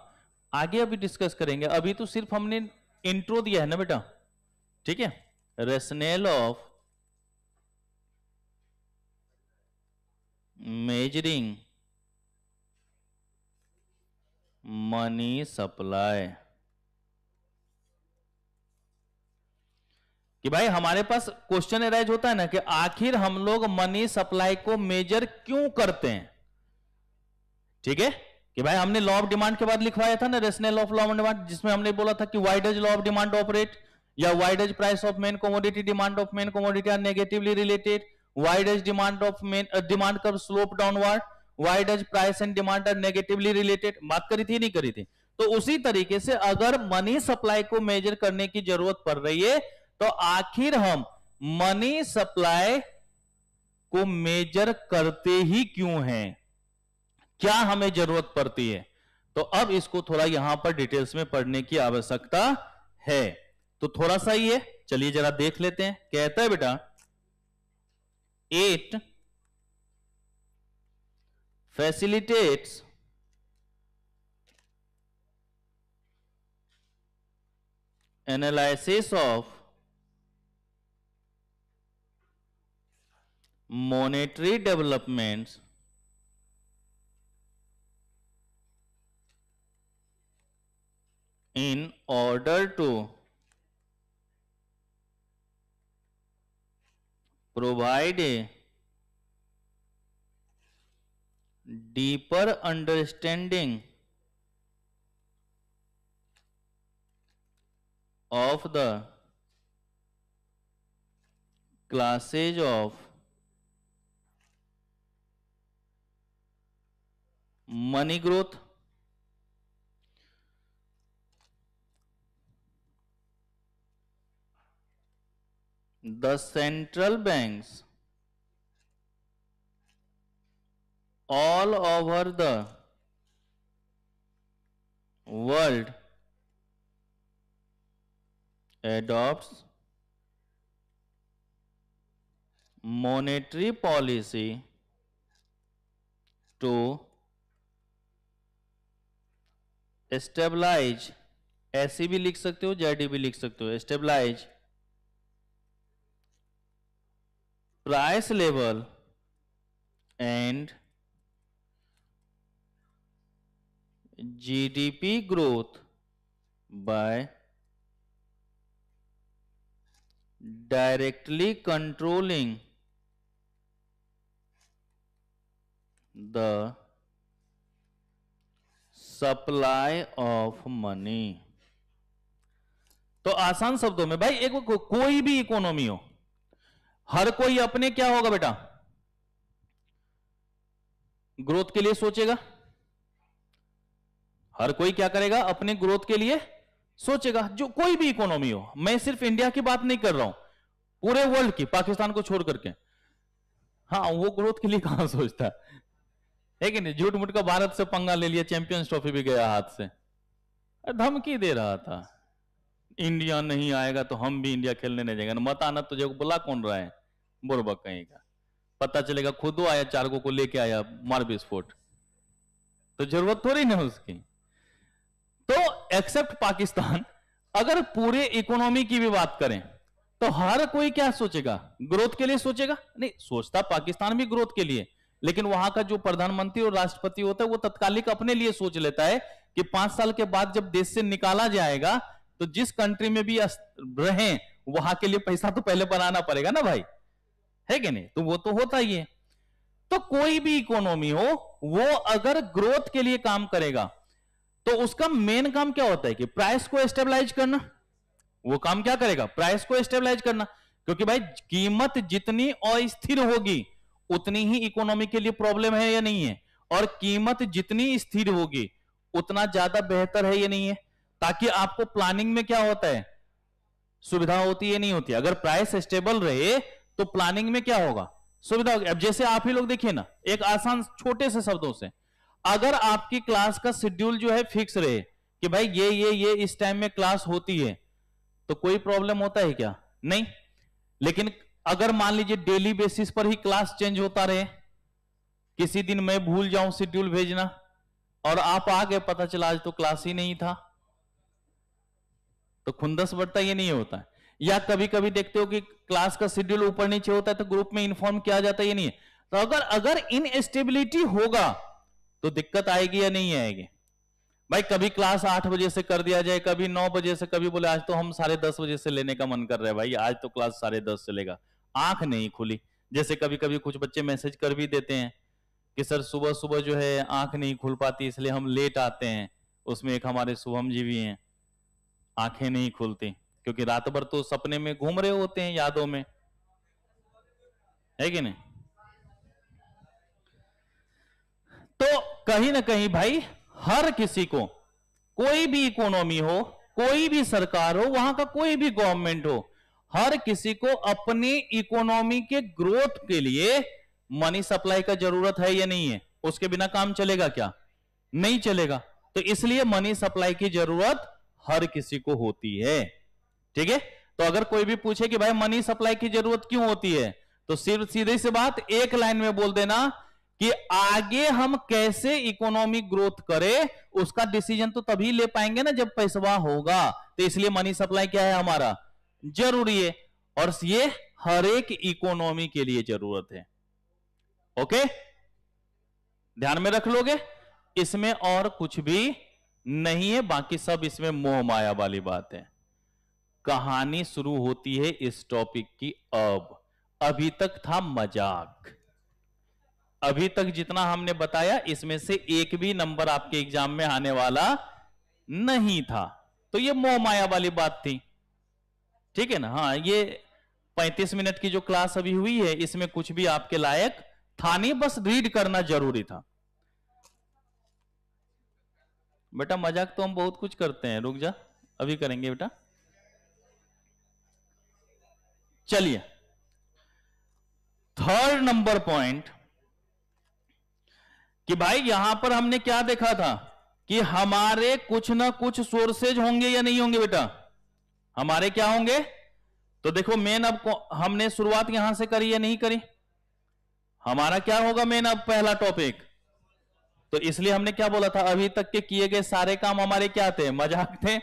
आगे अभी डिस्कस करेंगे, अभी तो सिर्फ हमने इंट्रो दिया है ना बेटा। ठीक है, rational of measuring money supply. कि भाई हमारे पास क्वेश्चन अराइज होता है ना कि आखिर हम लोग मनी सप्लाई को मेजर क्यों करते हैं। ठीक है, कि भाई हमने लॉ ऑफ डिमांड के बाद लिखवाया था ना rational of law of demand, जिसमें हमने बोला था कि why does law of demand operate, या why does price of main commodity demand of main commodity are negatively related, why does demand of main demand curve slope downward, why does price and demand are negatively related. बात करी थी नहीं करी थी? तो उसी तरीके से अगर मनी सप्लाई को मेजर करने की जरूरत पड़ रही है तो आखिर हम मनी सप्लाई को मेजर करते ही क्यों हैं, क्या हमें जरूरत पड़ती है? तो अब इसको थोड़ा यहां पर डिटेल्स में पढ़ने की आवश्यकता है। तो थोड़ा सा ही है, चलिए जरा देख लेते हैं। कहता है बेटा, 8 facilitates analysis of monetary developments in order to provide a deeper understanding of the classes of money growth, the central banks all over the world adopts monetary policy to stabilize, ऐसे भी लिख सकते हो, जेडी भी लिख सकते हो, stabilize price level and GDP growth by directly controlling the supply of money. तो आसान शब्दों में भाई, एक कोई भी इकोनॉमी हो, हर कोई अपने क्या होगा बेटा, ग्रोथ के लिए सोचेगा। हर कोई क्या करेगा, अपने ग्रोथ के लिए सोचेगा। जो कोई भी इकोनॉमी हो, मैं सिर्फ इंडिया की बात नहीं कर रहा हूं, पूरे वर्ल्ड की, पाकिस्तान को छोड़ करके। हाँ, वो ग्रोथ के लिए कहां सोचता है कि नहीं? झूठ मूठ का भारत से पंगा ले लिया, चैंपियंस ट्रॉफी भी गया हाथ से, धमकी दे रहा था, इंडिया नहीं आएगा तो हम भी इंडिया खेलने नहीं जाएंगे। मत आना, तुझे बुला कौन रहा है, बुरबक कहीं का। पता चलेगा खुद आया, चार को लेके आया, मार विस्फोट, तो जरूरत थोड़ी ना उसकी। तो एक्सेप्ट पाकिस्तान, अगर पूरे इकोनॉमी की भी बात करें तो हर कोई क्या सोचेगा, ग्रोथ के लिए सोचेगा। नहीं, सोचता पाकिस्तान भी ग्रोथ के लिए, लेकिन वहां का जो प्रधानमंत्री और राष्ट्रपति होता है वो तत्कालिक अपने लिए सोच लेता है कि 5 साल के बाद जब देश से निकाला जाएगा तो जिस कंट्री में भी रहें वहां के लिए पैसा तो पहले बनाना पड़ेगा ना भाई, है कि नहीं? तो वो तो होता ही है। तो कोई भी इकोनॉमी हो, वो अगर ग्रोथ के लिए काम करेगा तो उसका मेन काम क्या होता है कि प्राइस को स्टेबलाइज करना। वो काम क्या करेगा, प्राइस को स्टेबलाइज करना। क्योंकि भाई कीमत जितनी अस्थिर होगी उतनी ही इकोनॉमी के लिए प्रॉब्लम है या नहीं है, और कीमत जितनी स्थिर होगी उतना ज्यादा बेहतर है या नहीं है। ताकि आपको प्लानिंग में क्या होता है, सुविधा होती है नहीं होती। अगर प्राइस स्टेबल रहे तो प्लानिंग में क्या होगा, सुविधा होगी। अब जैसे आप ही लोग देखिए ना, एक आसान छोटे से शब्दों से, अगर आपकी क्लास का शेड्यूल जो है फिक्स रहे कि भाई ये इस टाइम में क्लास होती है, तो कोई प्रॉब्लम होता है क्या? नहीं। लेकिन अगर मान लीजिए डेली बेसिस पर ही क्लास चेंज होता रहे, किसी दिन मैं भूल जाऊं शेड्यूल भेजना और आप आ गए, पता चला आज तो क्लास ही नहीं था, तो खुंदस बढ़ता, ये नहीं होता है। या कभी कभी देखते हो कि क्लास का शेड्यूल ऊपर नीचे होता है तो ग्रुप में इन्फॉर्म किया जाता है, ये नहीं है। तो अगर इनस्टेबिलिटी होगा तो दिक्कत आएगी या नहीं आएगी? भाई कभी क्लास 8 बजे से कर दिया जाए, कभी 9 बजे से, कभी बोले आज तो हम 10:30 बजे से लेने का मन कर रहा है, भाई आज तो क्लास 10:30 चलेगा, आंख नहीं खुली। जैसे कभी कभी कुछ बच्चे मैसेज कर भी देते हैं कि सर सुबह सुबह जो है आंख नहीं खुल पाती इसलिए हम लेट आते हैं। उसमें एक हमारे शुभम जी भी हैं, आंखें नहीं खुलती क्योंकि रात भर तो सपने में घूम रहे होते हैं, यादों में, है कि नहीं? तो कहीं ना कहीं भाई हर किसी को, कोई भी इकोनॉमी हो, कोई भी सरकार हो, वहां का कोई भी गवर्नमेंट हो, हर किसी को अपनी इकोनॉमी के ग्रोथ के लिए मनी सप्लाई का जरूरत है या नहीं है? उसके बिना काम चलेगा क्या? नहीं चलेगा। तो इसलिए मनी सप्लाई की जरूरत हर किसी को होती है। ठीक है? तो अगर कोई भी पूछे कि भाई मनी सप्लाई की जरूरत क्यों होती है, तो सिर्फ सीधी सी बात एक लाइन में बोल देना कि आगे हम कैसे इकोनॉमिक ग्रोथ करें उसका डिसीजन तो तभी ले पाएंगे ना जब पैसा होगा। तो इसलिए मनी सप्लाई क्या है हमारा, जरूरी है, और ये हर एक इकोनॉमी के लिए जरूरत है। ओके, ध्यान में रख लोगे, इसमें और कुछ भी नहीं है, बाकी सब इसमें मोह माया वाली बात है। कहानी शुरू होती है इस टॉपिक की अब। अभी तक था मजाक। अभी तक जितना हमने बताया इसमें से एक भी नंबर आपके एग्जाम में आने वाला नहीं था। तो ये मोह माया वाली बात थी, ठीक है ना। हाँ, ये 35 मिनट की जो क्लास अभी हुई है इसमें कुछ भी आपके लायक था नहीं, बस रीड करना जरूरी था। बेटा मजाक तो हम बहुत कुछ करते हैं, रुक जा, अभी करेंगे बेटा। चलिए, थर्ड नंबर पॉइंट कि भाई यहां पर हमने क्या देखा था कि हमारे कुछ ना कुछ सोर्सेज होंगे या नहीं होंगे बेटा, हमारे क्या होंगे। तो देखो मेन, अब हमने शुरुआत यहां से करी या नहीं करी, हमारा क्या होगा मेन अब पहला टॉपिक। तो इसलिए हमने क्या बोला था, अभी तक के किए गए सारे काम हमारे क्या थे, मजाक थे।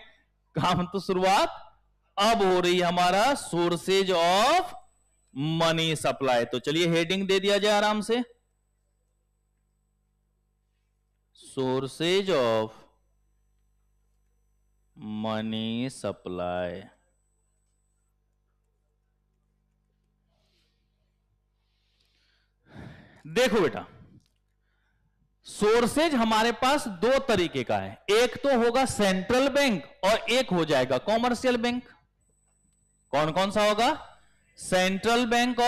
काम तो शुरुआत अब हो रही है हमारा सोर्सेज ऑफ मनी सप्लाई। तो चलिए हेडिंग दे दिया जाए आराम से, सोर्सेज ऑफ मनी सप्लाई। देखो बेटा, सोर्सेज हमारे पास दो तरीके का है, एक तो होगा सेंट्रल बैंक और एक हो जाएगा कॉमर्शियल बैंक। कौन कौन सा होगा, सेंट्रल बैंक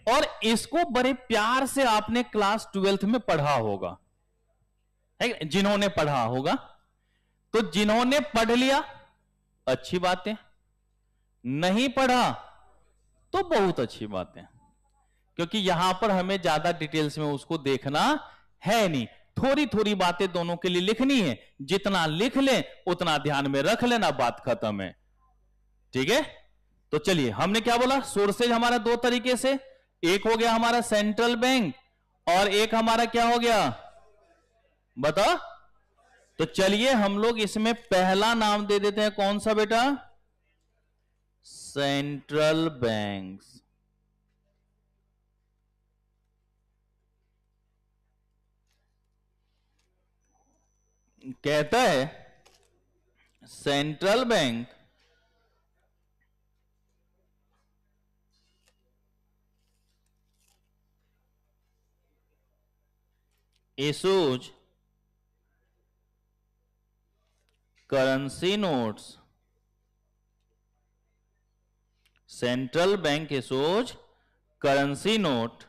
और इसको बड़े प्यार से आपने क्लास 12th में पढ़ा होगा, है जिन्होंने पढ़ा होगा। तो जिन्होंने पढ़ लिया अच्छी बात है, नहीं पढ़ा तो बहुत अच्छी बात है, क्योंकि यहां पर हमें ज्यादा डिटेल्स में उसको देखना है नहीं, थोड़ी थोड़ी बातें दोनों के लिए लिखनी है, जितना लिख ले उतना ध्यान में रख लेना, बात खत्म है, ठीक है। तो चलिए हमने क्या बोला, सोर्सेज हमारा दो तरीके से, एक हो गया हमारा सेंट्रल बैंक और एक हमारा क्या हो गया बता। तो चलिए हम लोग इसमें पहला नाम दे देते हैं, कौन सा बेटा, सेंट्रल बैंक्स। कहता है central bank issues currency notes, central bank issues currency note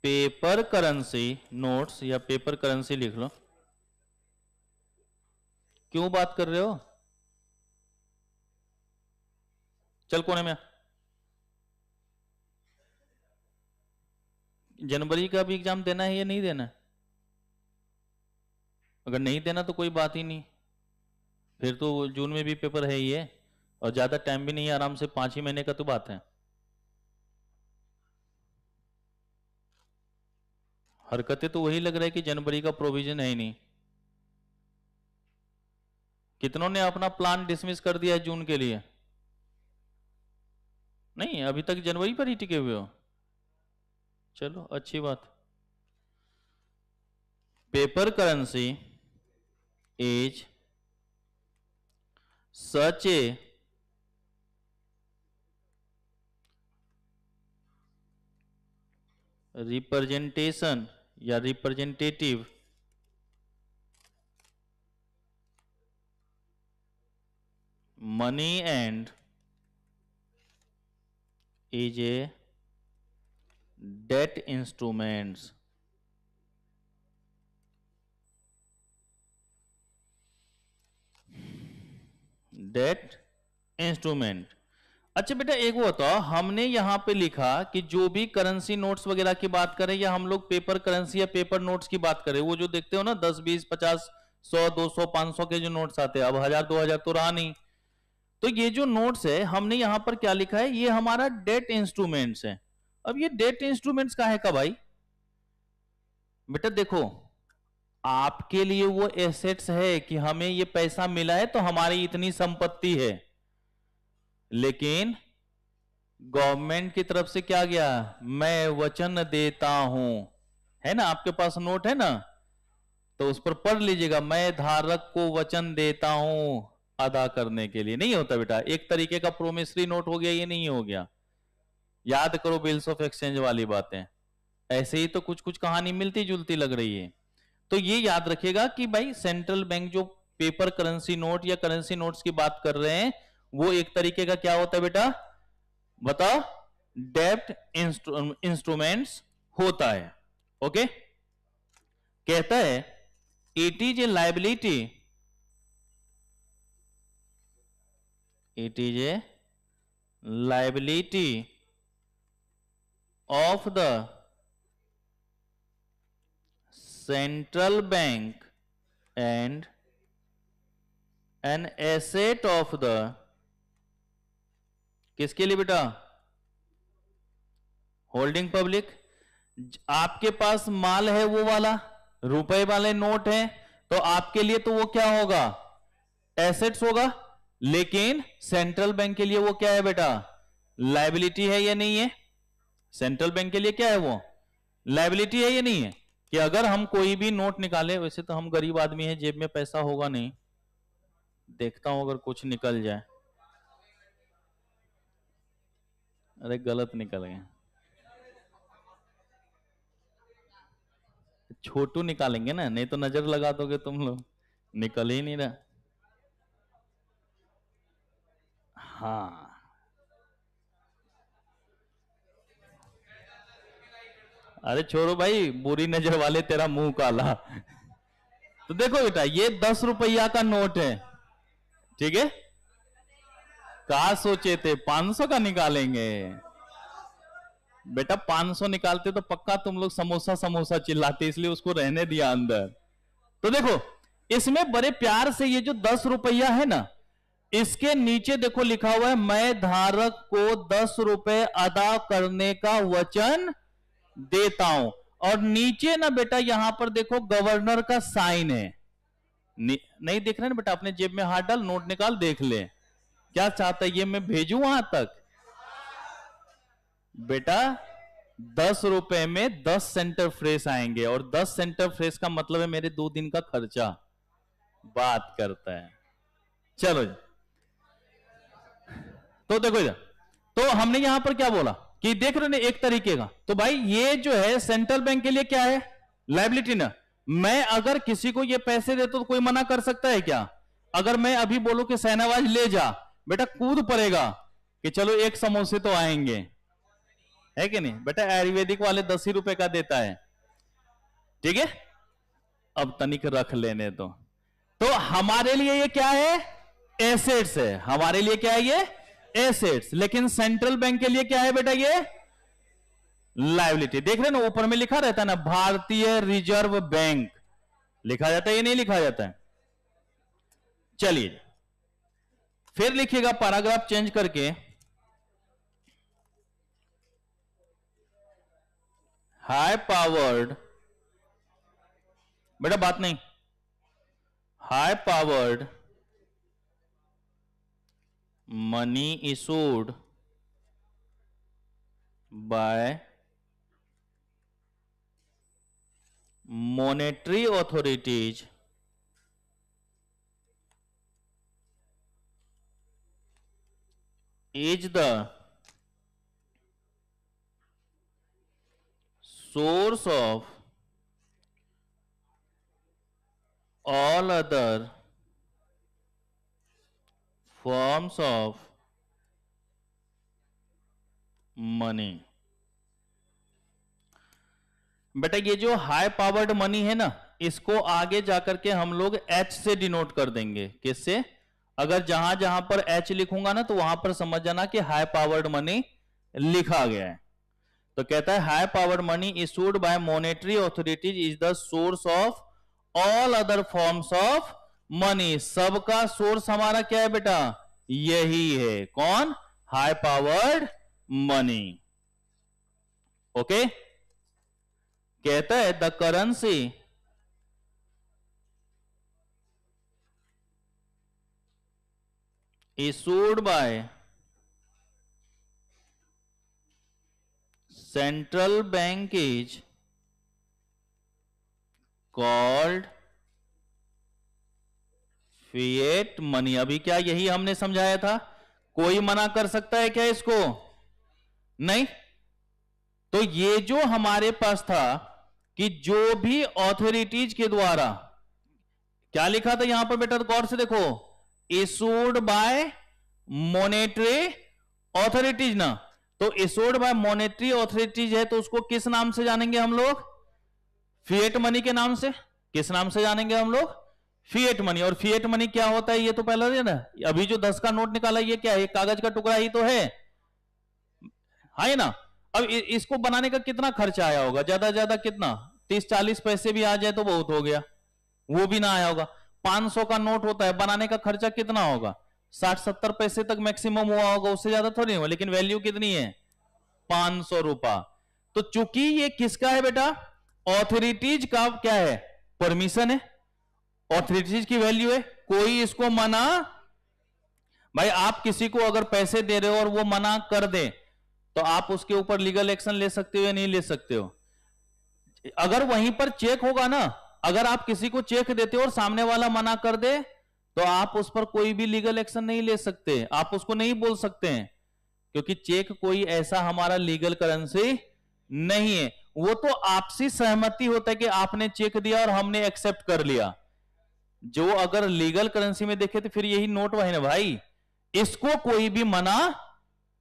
paper currency notes, या पेपर करेंसी लिख लो। क्यों बात कर रहे हो, चल कोने में। जनवरी का भी एग्जाम देना है या नहीं देना है, अगर नहीं देना तो कोई बात ही नहीं, फिर तो जून में भी पेपर है ही है, और ज्यादा टाइम भी नहीं है, आराम से 5 ही महीने का तो बात है। हरकतें तो वही लग रहा है कि जनवरी का प्रोविजन है ही नहीं। कितनों ने अपना प्लान डिसमिस कर दिया है जून के लिए, नहीं अभी तक जनवरी पर ही टिके हुए हो, चलो अच्छी बात। Paper currency is such a representation या representative money and is a debt instruments, debt instrument। अच्छा बेटा एक वो बताओ, हमने यहां पे लिखा कि जो भी करेंसी नोट्स वगैरह की बात करें या हम लोग पेपर करेंसी या पेपर नोट्स की बात करें, वो जो देखते हो ना 10 20 50 100 200 500 के जो नोट्स आते हैं, अब 1000 2000 तो रहा नहीं। तो ये जो नोट्स है हमने यहां पर क्या लिखा है, ये हमारा डेट इंस्ट्रूमेंट्स है। अब ये डेट इंस्ट्रूमेंट्स का है का भाई, बेटा देखो आपके लिए वो एसेट्स है कि हमें ये पैसा मिला है तो हमारी इतनी संपत्ति है, लेकिन गवर्नमेंट की तरफ से क्या गया, मैं वचन देता हूं, है ना, आपके पास नोट है ना, तो उस पर पढ़ लीजिएगा, मैं धारक को वचन देता हूं अदा करने के लिए नहीं होता बेटा, एक तरीके का प्रोमिसरी नोट हो गया, ये नहीं हो गया। याद करो बिल्स ऑफ एक्सचेंज वाली बातें, ऐसे ही तो कुछ कुछ कहानी मिलती जुलती लग रही है। तो ये याद रखिएगा कि भाई सेंट्रल बैंक जो पेपर करेंसी नोट या करेंसी नोट्स की बात कर रहे हैं, वो एक तरीके का क्या होता है बेटा, बताओ, डेब्ट इंस्ट्रूमेंट्स होता है। ओके, कहता है it is a liability, it is a liability of the central bank and an asset of the, किसके लिए बेटा, होल्डिंग पब्लिक। आपके पास माल है वो वाला, रुपए वाले नोट है, तो आपके लिए तो वो क्या होगा, एसेट्स होगा, लेकिन सेंट्रल बैंक के लिए वो क्या है बेटा, लायबिलिटी है या नहीं है। सेंट्रल बैंक के लिए क्या है, वो लायबिलिटी है या नहीं है, कि अगर हम कोई भी नोट निकाले, वैसे तो हम गरीब आदमी हैं, जेब में पैसा होगा नहीं, देखता हूं अगर कुछ निकल जाए, अरे गलत निकल गए, छोटू निकालेंगे ना, नहीं तो नजर लगा दोगे तुम लोग, निकल ही नहीं रहा। हाँ, अरे छोड़ो भाई, बुरी नजर वाले तेरा मुंह काला। तो देखो बेटा, ये 10 रुपया का नोट है, ठीक है, कहा सोचे थे 500 का निकालेंगे, बेटा 500 निकालते तो पक्का तुम लोग समोसा समोसा चिल्लाते, इसलिए उसको रहने दिया अंदर। तो देखो, इसमें बड़े प्यार से ये जो 10 रुपया है ना, इसके नीचे देखो लिखा हुआ है, मैं धारक को 10 रुपए अदा करने का वचन देता हूं, और नीचे ना बेटा यहां पर देखो गवर्नर का साइन है, नहीं देख रहे ना बेटा, अपने जेब में हाथ डाल, नोट निकाल, देख ले क्या चाहता है, ये मैं भेजूं वहां तक। बेटा 10 रुपए में 10 सेंटर फ्रेश आएंगे, और 10 सेंटर फ्रेश का मतलब है मेरे 2 दिन का खर्चा, बात करता है। चलो जी, तो देखो इधर, तो हमने यहां पर क्या बोला कि देख रहे हैं एक तरीके का, तो भाई ये जो है सेंट्रल बैंक के लिए क्या है, लायबिलिटी ना। मैं अगर किसी को ये पैसे देता तो कोई मना कर सकता है क्या, अगर मैं अभी बोलूं कि सहनावाज ले जा, बेटा कूद पड़ेगा कि चलो एक समोसे तो आएंगे, है कि नहीं बेटा, आयुर्वेदिक वाले 10 ही रुपए का देता है, ठीक है, अब तनिक रख लेने तो हमारे लिए ये क्या है, एसेट्स है, हमारे लिए क्या है ये, एसेट्स, लेकिन सेंट्रल बैंक के लिए क्या है बेटा, ये लायबिलिटी। देख रहे ना ऊपर में लिखा रहता है ना, भारतीय रिजर्व बैंक, लिखा जाता है, ये नहीं लिखा जाता है। चलिए फिर लिखिएगा पैराग्राफ चेंज करके, हाई पावर्ड, बेटा बात नहीं, high powered money issued by monetary authorities is the source of all other forms of money। बेटा ये जो हाई पावर्ड मनी है ना, इसको आगे जाकर के हम लोग एच से डिनोट कर देंगे, किससे, अगर जहां जहां पर एच लिखूंगा ना, तो वहां पर समझ जाना कि हाई पावर्ड मनी लिखा गया है। तो कहता है high powered money issued by monetary authorities is the source of all other forms of money. सबका सोर्स हमारा क्या है बेटा, यही है, कौन, हाई पावर्ड मनी। ओके, कहता है the currency issued by central bank is called fiat money. अभी क्या यही हमने समझाया था? कोई मना कर सकता है क्या इसको? नहीं। तो ये जो हमारे पास था कि जो भी ऑथोरिटीज के द्वारा, क्या लिखा था यहां पर बेटा, गौर से देखो, इशूड बाय मॉनेटरी ऑथोरिटीज ना। तो इशूड बाय मॉनेटरी ऑथोरिटीज है तो उसको किस नाम से जानेंगे हम लोग? फिएट मनी के नाम से। किस नाम से जानेंगे हम लोग? Fiat money. और फिएट मनी क्या होता है ये तो पहले है ना। अभी जो 10 का नोट निकाला ये क्या है? कागज का टुकड़ा ही तो है ना। अब इसको बनाने का कितना खर्चा आया होगा? ज्यादा ज्यादा कितना? 30-40 पैसे भी आ जाए तो बहुत हो गया, वो भी ना आया होगा। 500 का नोट होता है, बनाने का खर्चा कितना होगा? 60-70 पैसे तक मैक्सिमम हुआ होगा, उससे ज्यादा थोड़ी हुआ। लेकिन वैल्यू कितनी है? 500 रुपया। तो चूंकि ये किसका है बेटा? ऑथोरिटीज का क्या है? परमिशन है, ऑथोरिटीज की वैल्यू है। कोई इसको मना, भाई आप किसी को अगर पैसे दे रहे हो और वो मना कर दे तो आप उसके ऊपर लीगल एक्शन ले सकते हो या नहीं ले सकते हो? अगर वहीं पर चेक होगा ना, अगर आप किसी को चेक देते हो और सामने वाला मना कर दे तो आप उस पर कोई भी लीगल एक्शन नहीं ले सकते, आप उसको नहीं बोल सकते हैं, क्योंकि चेक कोई ऐसा हमारा लीगल करेंसी नहीं है। वो तो आपसी सहमति होता है कि आपने चेक दिया और हमने एक्सेप्ट कर लिया। जो अगर लीगल करेंसी में देखे तो फिर यही नोट वही ना भाई, इसको कोई भी मना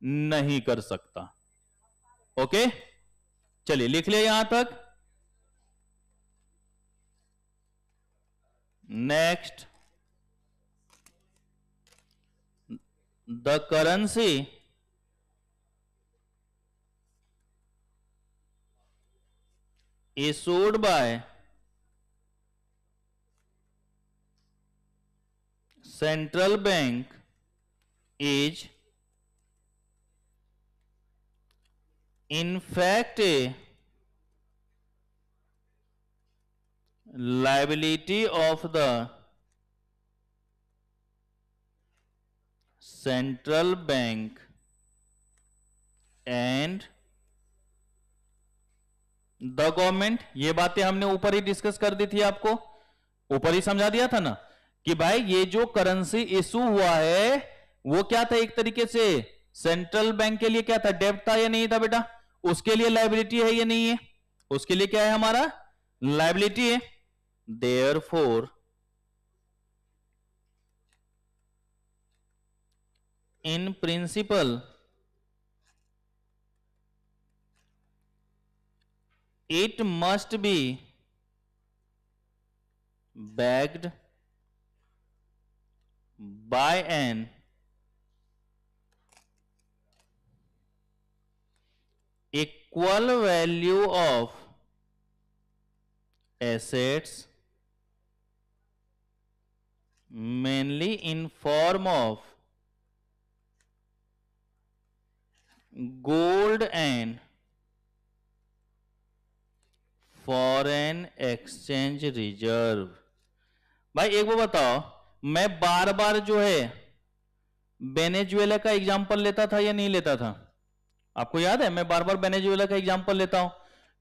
नहीं कर सकता। ओके, चलिए लिख लिया यहां तक। Next, the currency issued by central bank is in fact a liability of the central bank and the government. ये बातें हमने ऊपर ही डिस्कस कर दी थी, आपको ऊपर ही समझा दिया था ना कि भाई ये जो करेंसी इशू हुआ है वो क्या था? एक तरीके से सेंट्रल बैंक के लिए क्या था? डेब्ट था या नहीं था बेटा? उसके लिए लायबिलिटी है या नहीं है? उसके लिए क्या है हमारा? लायबिलिटी है। Therefore in principle it must be backed by an equal value of assets, mainly in form of gold and foreign exchange reserve. भाई एक वो बताओ, मैं बार बार जो है वेनेजुएला का एग्जांपल लेता था या नहीं लेता था? आपको याद है मैं बार बार वेनेजुएला का एग्जांपल लेता हूं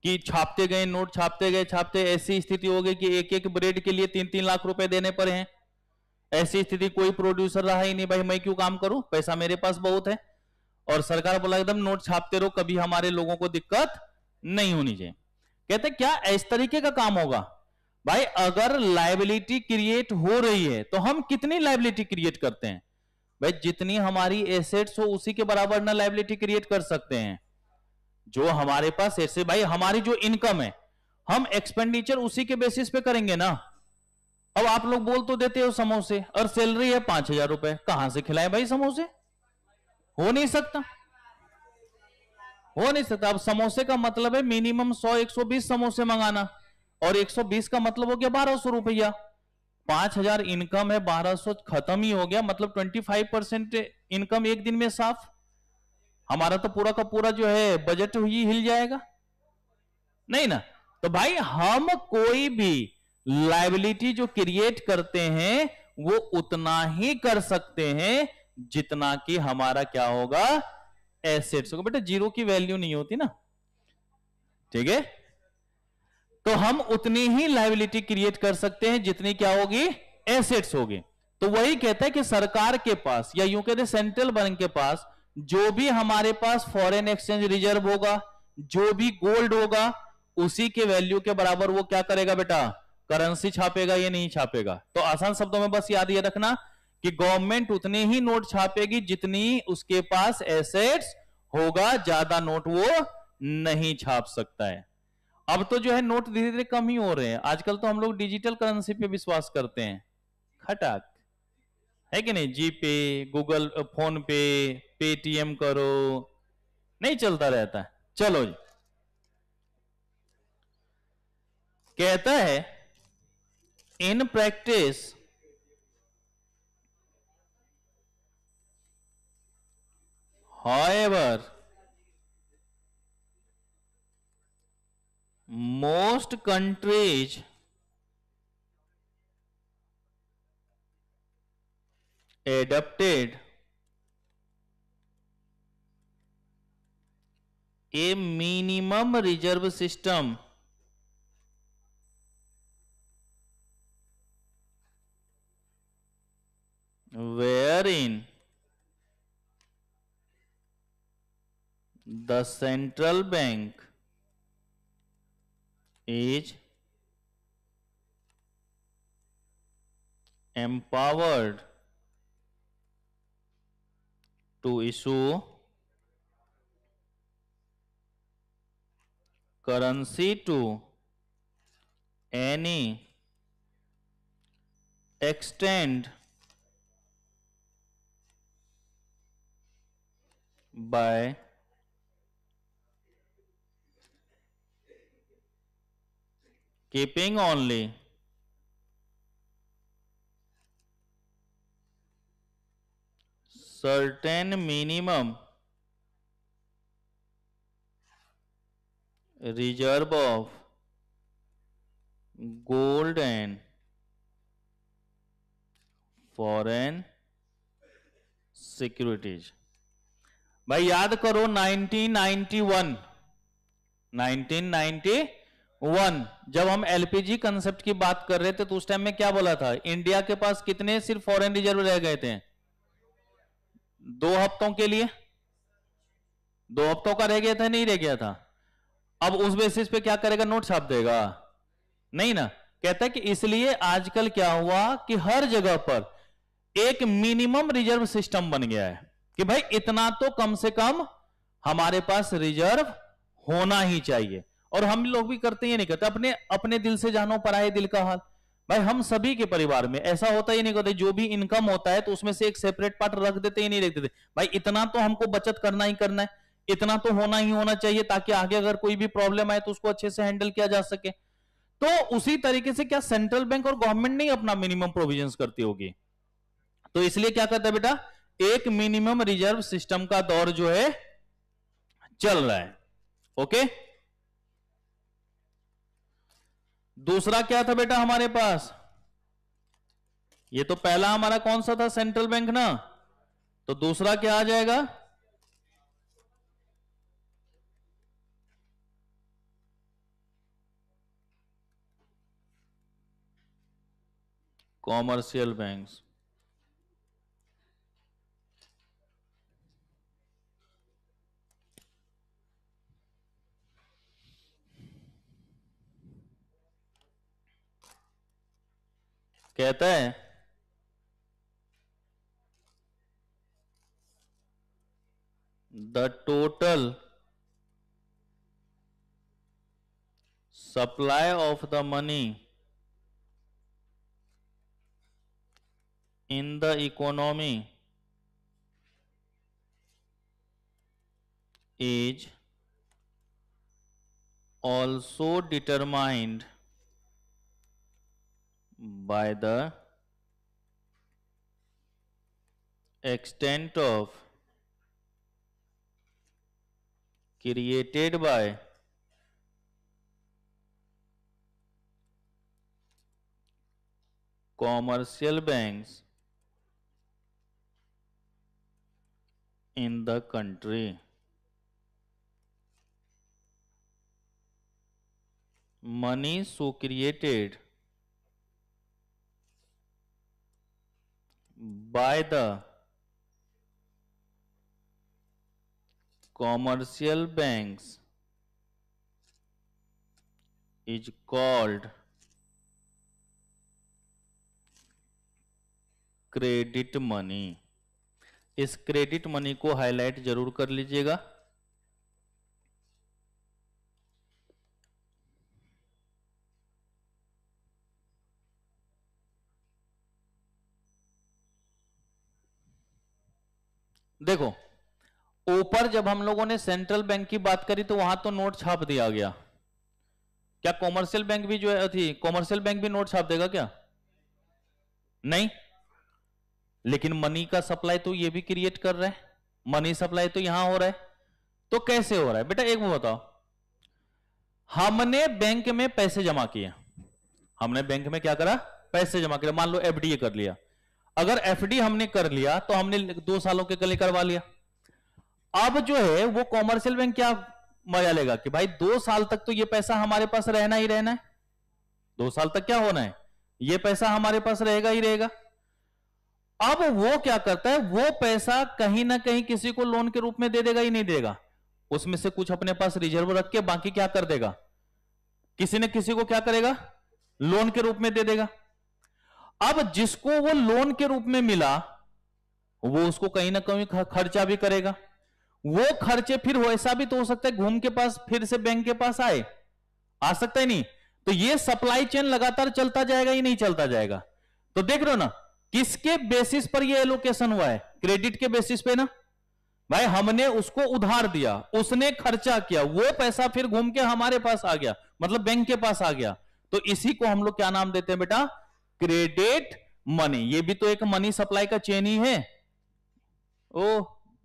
कि छापते गए नोट, छापते गए छापते, ऐसी स्थिति हो गई कि एक एक ब्रेड के लिए 3-3 लाख रुपए देने पड़े हैं। ऐसी स्थिति, कोई प्रोड्यूसर रहा ही नहीं, भाई मैं क्यों काम करूं, पैसा मेरे पास बहुत है। और सरकार बोला एकदम नोट छापते रहो, कभी हमारे लोगों को दिक्कत नहीं होनी चाहिए। कहते क्या इस तरीके का काम होगा? भाई अगर लायबिलिटी क्रिएट हो रही है तो हम कितनी लायबिलिटी क्रिएट करते हैं? भाई जितनी हमारी एसेट्स हो उसी के बराबर ना लायबिलिटी क्रिएट कर सकते हैं। जो हमारे पास ऐसे, भाई हमारी जो इनकम है हम एक्सपेंडिचर उसी के बेसिस पे करेंगे ना। अब आप लोग बोल तो देते हो समोसे, और सैलरी है 5,000 रुपए, कहां से खिलाए भाई समोसे? हो नहीं सकता, हो नहीं सकता। अब समोसे का मतलब है मिनिमम 100-120 समोसे मंगाना, और 120 का मतलब हो गया 1200 रुपया। 5,000 इनकम है, 1200 खत्म ही हो गया, मतलब 25% इनकम एक दिन में साफ। हमारा तो पूरा का पूरा जो है बजट ही हिल जाएगा, नहीं ना। तो भाई हम कोई भी लायबिलिटी जो क्रिएट करते हैं वो उतना ही कर सकते हैं जितना कि हमारा क्या होगा? एसेट्स होगा। बेटा जीरो की वैल्यू नहीं होती ना, ठीक है? तो हम उतनी ही लायबिलिटी क्रिएट कर सकते हैं जितनी क्या होगी? एसेट्स होगी। तो वही कहता है कि सरकार के पास या यूं कहते सेंट्रल बैंक के पास जो भी हमारे पास फॉरेन एक्सचेंज रिजर्व होगा, जो भी गोल्ड होगा, उसी के वैल्यू के बराबर वो क्या करेगा बेटा, करेंसी छापेगा या नहीं छापेगा। तो आसान शब्दों में बस याद ये रखना कि गवर्नमेंट उतने ही नोट छापेगी जितनी उसके पास एसेट्स होगा, ज्यादा नोट वो नहीं छाप सकता है। अब तो जो है नोट धीरे धीरे कम ही हो रहे हैं, आजकल तो हम लोग डिजिटल करेंसी पे विश्वास करते हैं, खटाक है कि नहीं, जीपे, गूगल, फोन पे, पेटीएम करो, नहीं चलता रहता है। चलो जी, कहता है in practice however most countries adopted a minimum reserve system wherein the central bank is empowered to issue currency to any extent by keeping only certain minimum reserve of gold and foreign securities। भाई याद करो 1991 जब हम LPG concept की बात कर रहे थे तो उस टाइम में क्या बोला था, इंडिया के पास कितने सिर्फ फॉरेन रिजर्व रह गए थे, 2 हफ्तों के लिए, 2 हफ्तों का रह गया था, नहीं रह गया था। अब उस बेसिस पे क्या करेगा, नोट छाप देगा, नहीं ना। कहता है कि इसलिए आजकल क्या हुआ कि हर जगह पर एक मिनिमम रिजर्व सिस्टम बन गया है कि भाई इतना तो कम से कम हमारे पास रिजर्व होना ही चाहिए। और हम लोग भी करते ही नहीं करते, अपने अपने दिल से जानो पराये दिल का हाल। भाई हम सभी के परिवार में ऐसा होता ही नहीं करते, जो भी इनकम होता है तो उसमें से एक सेपरेट पार्ट रख देते ही नहीं रख देते, भाई इतना तो हमको बचत करना ही करना है, इतना तो होना ही होना चाहिए ताकि आगे अगर कोई भी प्रॉब्लम आए तो उसको अच्छे से हैंडल किया जा सके। तो उसी तरीके से क्या सेंट्रल बैंक और गवर्नमेंट नहीं अपना मिनिमम प्रोविजंस करती होगी, तो इसलिए क्या करता है बेटा, एक मिनिमम रिजर्व सिस्टम का दौर जो है चल रहा है। ओके, दूसरा क्या था बेटा हमारे पास, ये तो पहला हमारा कौन सा था, सेंट्रल बैंक ना, तो दूसरा क्या आ जाएगा, कॉमर्शियल बैंक्स। कहता है the total supply of the money in the economy is also determined by the extent of created by commercial banks in the country। Money so created by the commercial banks is called credit money. इस credit money को highlight जरूर कर लीजिएगा। देखो ऊपर जब हम लोगों ने सेंट्रल बैंक की बात करी तो वहां तो नोट छाप दिया गया। क्या कॉमर्शियल बैंक भी जो है थी, कॉमर्शियल बैंक भी नोट छाप देगा क्या? नहीं। लेकिन मनी का सप्लाई तो ये भी क्रिएट कर रहा है, मनी सप्लाई तो यहां हो रहा है। तो कैसे हो रहा है बेटा, एक बात बताओ। हमने बैंक में पैसे जमा किए, हमने बैंक में क्या करा, पैसे जमा किया। मान लो एफडी कर लिया। अगर एफडी हमने कर लिया तो हमने 2 सालों के लिए करवा लिया। अब जो है वो कॉमर्शियल बैंक क्या मजा लेगा कि भाई 2 साल तक तो ये पैसा हमारे पास रहना ही रहना है। 2 साल तक क्या होना है, ये पैसा हमारे पास रहेगा ही रहेगा। अब वो क्या करता है, वो पैसा कहीं ना कहीं किसी को लोन के रूप में दे देगा ही नहीं देगा, उसमें से कुछ अपने पास रिजर्व रख के बाकी क्या कर देगा, किसी न किसी को क्या करेगा, लोन के रूप में दे देगा। अब जिसको वो लोन के रूप में मिला वो उसको कहीं ना कहीं खर्चा भी करेगा। वो खर्चे फिर ऐसा भी तो हो सकता है घूम के पास फिर से बैंक के पास आए, आ सकता है नहीं। तो ये सप्लाई चेन लगातार चलता जाएगा ही नहीं चलता जाएगा। तो देख रहे हो ना किसके बेसिस पर ये एलोकेशन हुआ है, क्रेडिट के बेसिस पे ना। भाई हमने उसको उधार दिया, उसने खर्चा किया, वो पैसा फिर घूम के हमारे पास आ गया, मतलब बैंक के पास आ गया। तो इसी को हम लोग क्या नाम देते हैं बेटा, क्रेडिट मनी। ये भी तो एक मनी सप्लाई का चेन ही है। ओ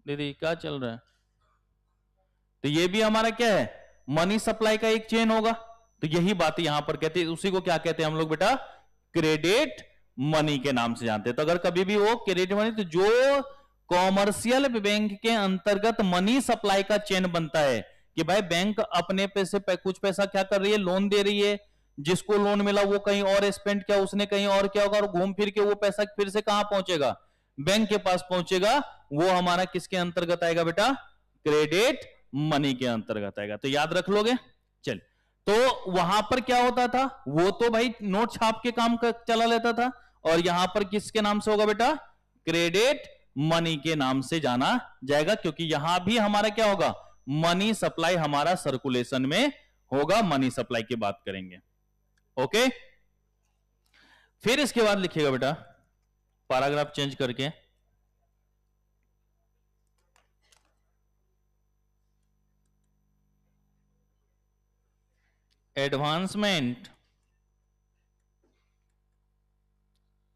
दीदी क्या चल रहा है, तो ये भी हमारा क्या है, मनी सप्लाई का एक चेन होगा। तो यही बात यहां पर कहते हैं, उसी को क्या कहते हैं हम लोग बेटा, क्रेडिट मनी के नाम से जानते हैं। तो अगर कभी भी हो क्रेडिट मनी, तो जो कॉमर्शियल बैंक के अंतर्गत मनी सप्लाई का चेन बनता है कि भाई बैंक अपने पैसे कुछ पैसा क्या कर रही है, लोन दे रही है, जिसको लोन मिला वो कहीं और स्पेंड किया, उसने कहीं और किया होगा, और घूम फिर के वो पैसा फिर से कहां पहुंचेगा, बैंक के पास पहुंचेगा। वो हमारा किसके अंतर्गत आएगा बेटा, क्रेडिट मनी के अंतर्गत आएगा। तो याद रख लोगे। चल तो वहां पर क्या होता था, वो तो भाई नोट छाप के काम चला लेता था, और यहां पर किसके नाम से होगा बेटा, क्रेडिट मनी के नाम से जाना जाएगा, क्योंकि यहां भी हमारा क्या होगा, मनी सप्लाई हमारा सर्कुलेशन में होगा। मनी सप्लाई की बात करेंगे। ओके, फिर इसके बाद लिखिएगा बेटा पैराग्राफ चेंज करके, advancement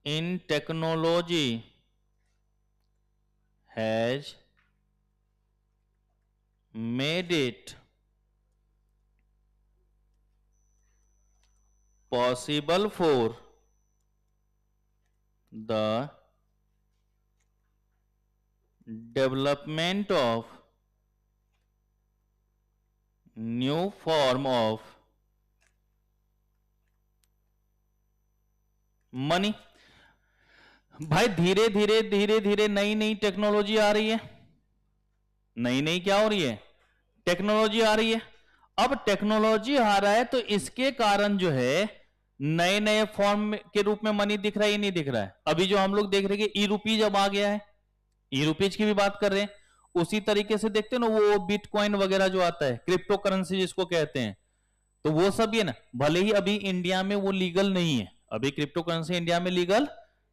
in technology has made it possible for the development of new form of money। भाई धीरे धीरे धीरे धीरे नई नई टेक्नोलॉजी आ रही है, नई नई क्या हो रही है, टेक्नोलॉजी आ रही है। अब टेक्नोलॉजी आ रहा है तो इसके कारण जो है नए नए फॉर्म के रूप में मनी दिख रहा है, नहीं दिख रहा है। अभी जो हम लोग देख रहे हैं ई रुपीज अब आ गया है, ई रुपीज की भी बात कर रहे हैं। उसी तरीके से देखते हैं ना वो बिटकॉइन वगैरह जो आता है, क्रिप्टो करेंसी जिसको कहते हैं, तो वो सब भी है ना। भले ही अभी इंडिया में वो लीगल नहीं है, अभी क्रिप्टो करेंसी इंडिया में लीगल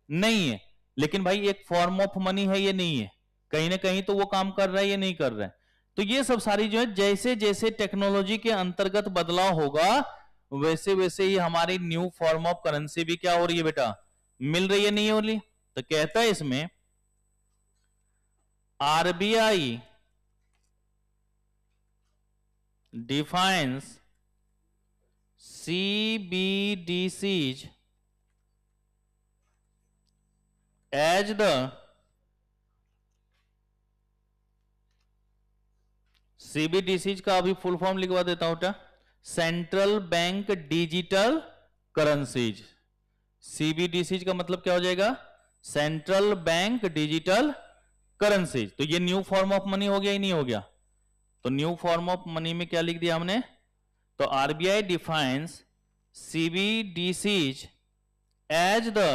नहीं है, लेकिन भाई एक फॉर्म ऑफ मनी है, ये नहीं है, कहीं ना कहीं तो वो काम कर रहा है, ये नहीं कर रहा है। तो ये सब सारी जो है जैसे जैसे टेक्नोलॉजी के अंतर्गत बदलाव होगा वैसे वैसे ही हमारी न्यू फॉर्म ऑफ करेंसी भी क्या हो रही है बेटा, मिल रही है, नहीं हो रही। तो कहता है इसमें RBI defines CBDCs as the CBDCs का अभी फुल फॉर्म लिखवा देता हूं क्या, central bank digital currencies. CBDCs का मतलब क्या हो जाएगा, सेंट्रल बैंक डिजिटल करेंसी। तो ये न्यू फॉर्म ऑफ मनी हो गया ही नहीं हो गया? तो न्यू फॉर्म ऑफ मनी में क्या लिख दिया हमने? तो RBI defines CBDCs as the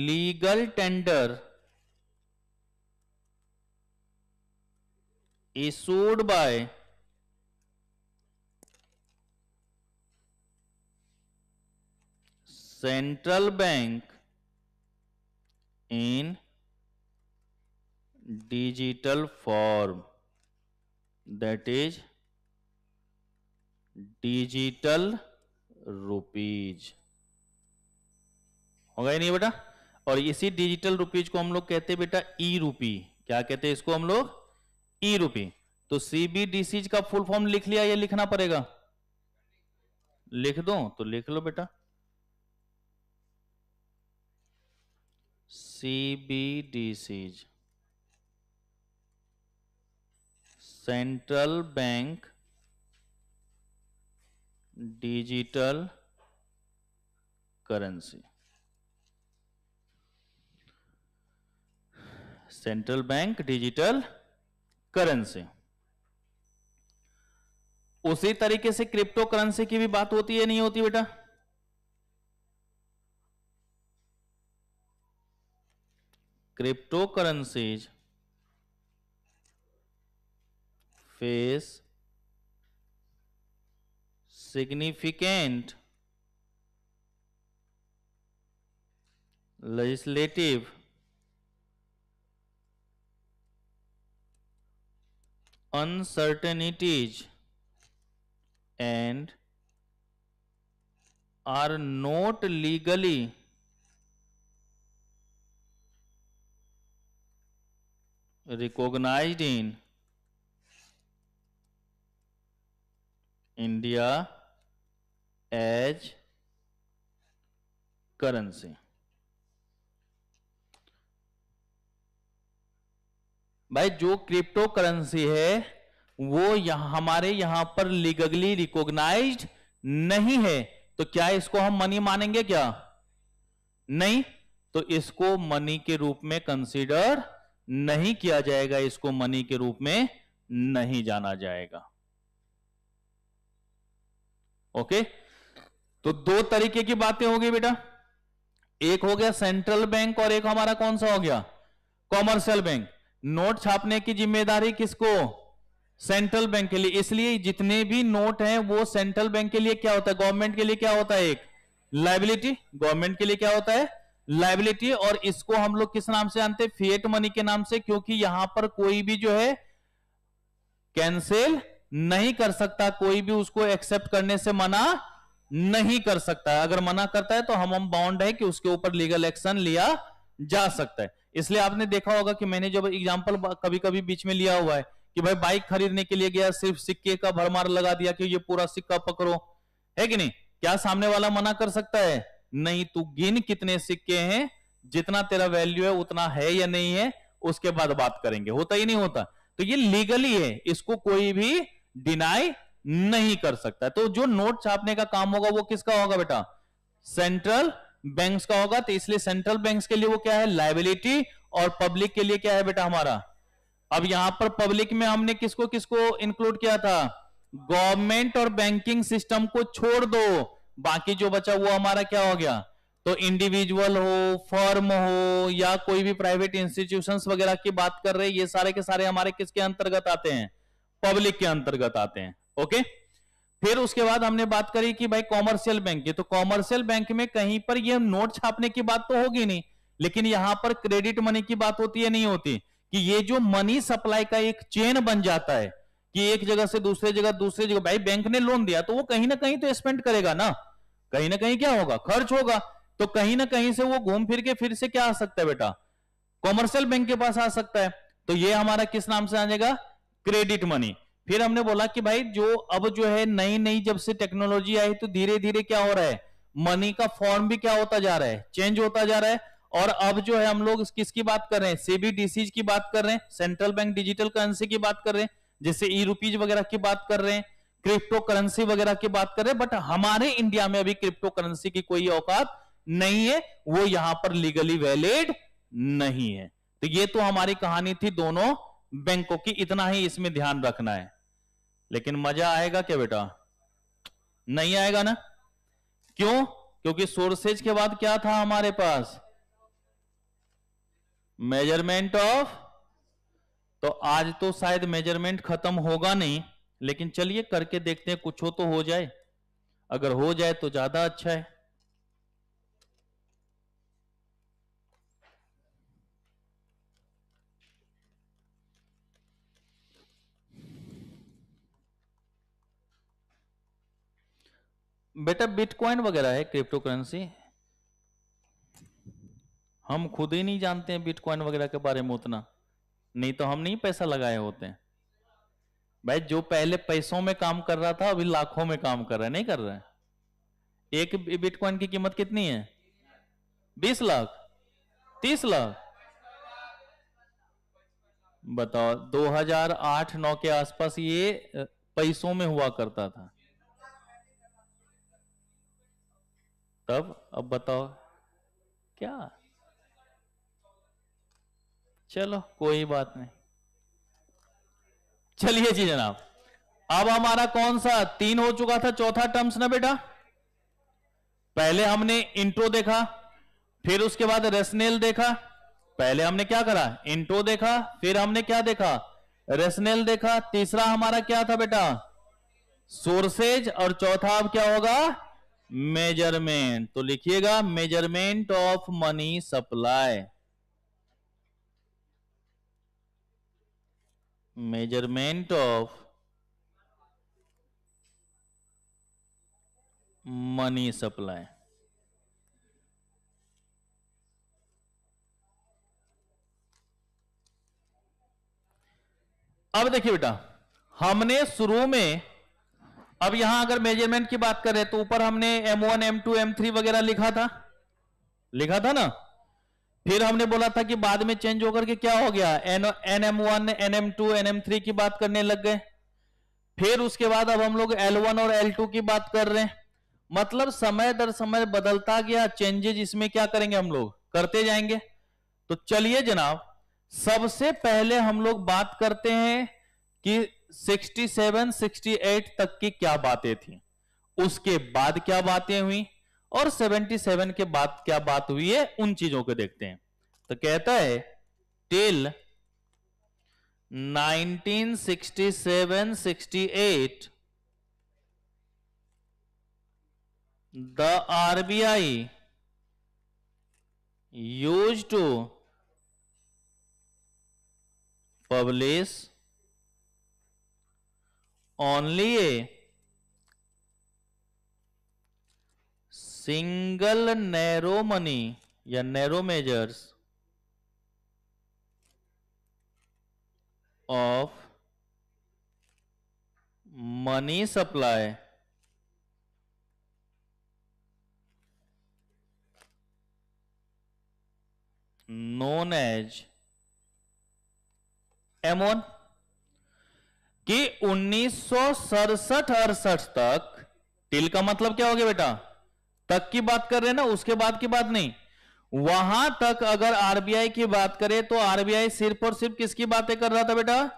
legal tender issued by central bank in digital form, that is digital rupees. होगा ही नहीं बेटा? और इसी डिजिटल रुपीज को हम लोग कहते हैं बेटा ई रूपी। क्या कहते हैं इसको हम लोग? ई रूपी। तो CBDCs का फुल फॉर्म लिख लिया या लिखना पड़ेगा? लिख दो तो लिख लो बेटा, CBDCs central bank digital currency. Central bank digital currency. उसी तरीके से क्रिप्टो करेंसी की भी बात होती है नहीं होती बेटा? Crypto currencies face significant legislative uncertainties and are not legally recognized in India as currency. भाई जो क्रिप्टो करेंसी है वो हमारे यहां पर लीगली रिकॉग्नाइज्ड नहीं है, तो क्या इसको हम मनी मानेंगे? क्या नहीं, तो इसको मनी के रूप में कंसीडर नहीं किया जाएगा, इसको मनी के रूप में नहीं जाना जाएगा। ओके, तो दो तरीके की बातें हो गई बेटा, एक हो गया सेंट्रल बैंक और एक हमारा कौन सा हो गया? Commercial bank. नोट छापने की जिम्मेदारी किसको? सेंट्रल बैंक के लिए। इसलिए जितने भी नोट हैं वो सेंट्रल बैंक के लिए क्या होता है? गवर्नमेंट के लिए क्या होता है? एक लायबिलिटी। गवर्नमेंट के लिए क्या होता है? लायबिलिटी। और इसको हम लोग किस नाम से जानते हैं? फिएट मनी के नाम से, क्योंकि यहां पर कोई भी जो है कैंसिल नहीं कर सकता, कोई भी उसको एक्सेप्ट करने से मना नहीं कर सकता है। अगर मना करता है तो हम बाउंड है कि उसके ऊपर लीगल एक्शन लिया जा सकता है। इसलिए आपने देखा होगा कि मैंने जब एग्जांपल कभी कभी बीच में लिया हुआ है कि भाई बाइक खरीदने के लिए गया, सिर्फ सिक्के का भरमार लगा दिया कि ये पूरा सिक्का पकड़ो, है कि नहीं? क्या सामने वाला मना कर सकता है? नहीं। तू गिन कितने सिक्के हैं, जितना तेरा वैल्यू है उतना है या नहीं है, उसके बाद बात करेंगे। होता ही नहीं होता। तो ये लीगली है, इसको कोई भी डिनाई नहीं कर सकता। तो जो नोट छापने का काम होगा वो किसका होगा बेटा? सेंट्रल बैंक्स का होगा। तो इसलिए सेंट्रल बैंक्स के लिए वो क्या है? लायबिलिटी। और पब्लिक के लिए क्या है बेटा हमारा? अब यहां पर पब्लिक में हमने किसको किसको इंक्लूड किया था? गवर्नमेंट और बैंकिंग सिस्टम को छोड़ दो, बाकी जो बचा वो हमारा क्या हो गया? तो इंडिविजुअल हो, फर्म हो, या कोई भी प्राइवेट इंस्टीट्यूशंस वगैरह की बात कर रहे हैं, ये सारे के सारे हमारे किसके अंतर्गत आते हैं? पब्लिक के अंतर्गत आते हैं। ओके, फिर उसके बाद हमने बात करी कि भाई कॉमर्शियल बैंक की। तो कॉमर्शियल बैंक में कहीं पर ये नोट छापने की बात तो होगी नहीं, लेकिन यहां पर क्रेडिट मनी की बात होती है नहीं होती? कि ये जो मनी सप्लाई का एक चेन बन जाता है कि एक जगह से दूसरे जगह, भाई बैंक ने लोन दिया तो वो कहीं ना कहीं तो स्पेंड करेगा ना, कहीं ना कहीं क्या होगा? खर्च होगा। तो कहीं ना कहीं से वो घूम फिर के फिर से क्या आ सकता है बेटा? कॉमर्शियल बैंक के पास आ सकता है। तो ये हमारा किस नाम से आ जाएगा? Credit money. फिर हमने बोला कि भाई जो अब जो है नई नई जब से टेक्नोलॉजी आई तो धीरे धीरे क्या हो रहा है? मनी का फॉर्म भी क्या होता जा रहा है? चेंज होता जा रहा है। और अब जो है हम लोग किसकी बात कर रहे हैं? CBDCs की बात कर रहे हैं, सेंट्रल बैंक डिजिटल करेंसी की बात कर रहे हैं, जैसे ई रुपीज वगैरह की बात कर रहे हैं, क्रिप्टो करेंसी वगैरह की बात कर रहे हैं। बट हमारे इंडिया में अभी क्रिप्टो करेंसी की कोई औकात नहीं है, वो यहां पर लीगली वैलिड नहीं है। तो ये तो हमारी कहानी थी दोनों बैंकों की, इतना ही इसमें ध्यान रखना है। लेकिन मजा आएगा क्या बेटा? नहीं आएगा ना? क्यों? क्योंकि सोर्सेज के बाद क्या था हमारे पास? Measurement of. तो आज तो शायद मेजरमेंट खत्म होगा नहीं, लेकिन चलिए करके देखते हैं, कुछ हो तो हो जाए। अगर हो जाए तो ज्यादा अच्छा है। बेटा बिटकॉइन वगैरह है क्रिप्टो करेंसी, हम खुद ही नहीं जानते हैं बिटकॉइन वगैरह के बारे में उतना, नहीं तो हम नहीं पैसा लगाए होते हैं। भाई जो पहले पैसों में काम कर रहा था अभी लाखों में काम कर रहा है, नहीं कर रहा है। एक बिटकॉइन की कीमत कितनी है? 20 लाख, 30 लाख। बताओ 2008-9 के आसपास ये पैसों में हुआ करता था। तब अब बताओ क्या? चलो कोई बात नहीं। चलिए जी जनाब, अब हमारा कौन सा 3 हो चुका था, चौथा टर्म्स ना बेटा। पहले हमने इंट्रो देखा, फिर उसके बाद रेशनल देखा। पहले हमने क्या करा? इंट्रो देखा, फिर हमने क्या देखा? रेशनल देखा। तीसरा हमारा क्या था बेटा? सोर्सेज। और चौथा अब क्या होगा? मेजरमेंट। तो लिखिएगा measurement of money supply. Measurement of money supply. अब देखिए बेटा, हमने शुरू में, अब यहां अगर मेजरमेंट की बात करें तो ऊपर हमने M1 M2 M3 वगैरह लिखा था, लिखा था ना। फिर हमने बोला था कि बाद में चेंज होकर के क्या हो गया, NM1 NM2 NM3 की बात करने लग गए। फिर उसके बाद अब हम लोग L1 और L2 की बात कर रहे हैं। मतलब समय दर समय बदलता गया, चेंजेज इसमें क्या करेंगे हम लोग, करते जाएंगे। तो चलिए जनाब, सबसे पहले हम लोग बात करते हैं कि 67 68 तक की क्या बातें थी, उसके बाद क्या बातें हुई, और 77 के बाद क्या बात हुई है, उन चीजों को देखते हैं। तो कहता है till 1967-68 the RBI used to publish only a single narrow money या narrow measures of money supply known as M1 कि 1967-68 तक, टिल का मतलब क्या हो गया बेटा, तक की बात कर रहे हैं ना, उसके बाद की बात नहीं। वहां तक अगर आरबीआई की बात करें तो आरबीआई सिर्फ और सिर्फ किसकी बातें कर रहा था बेटा?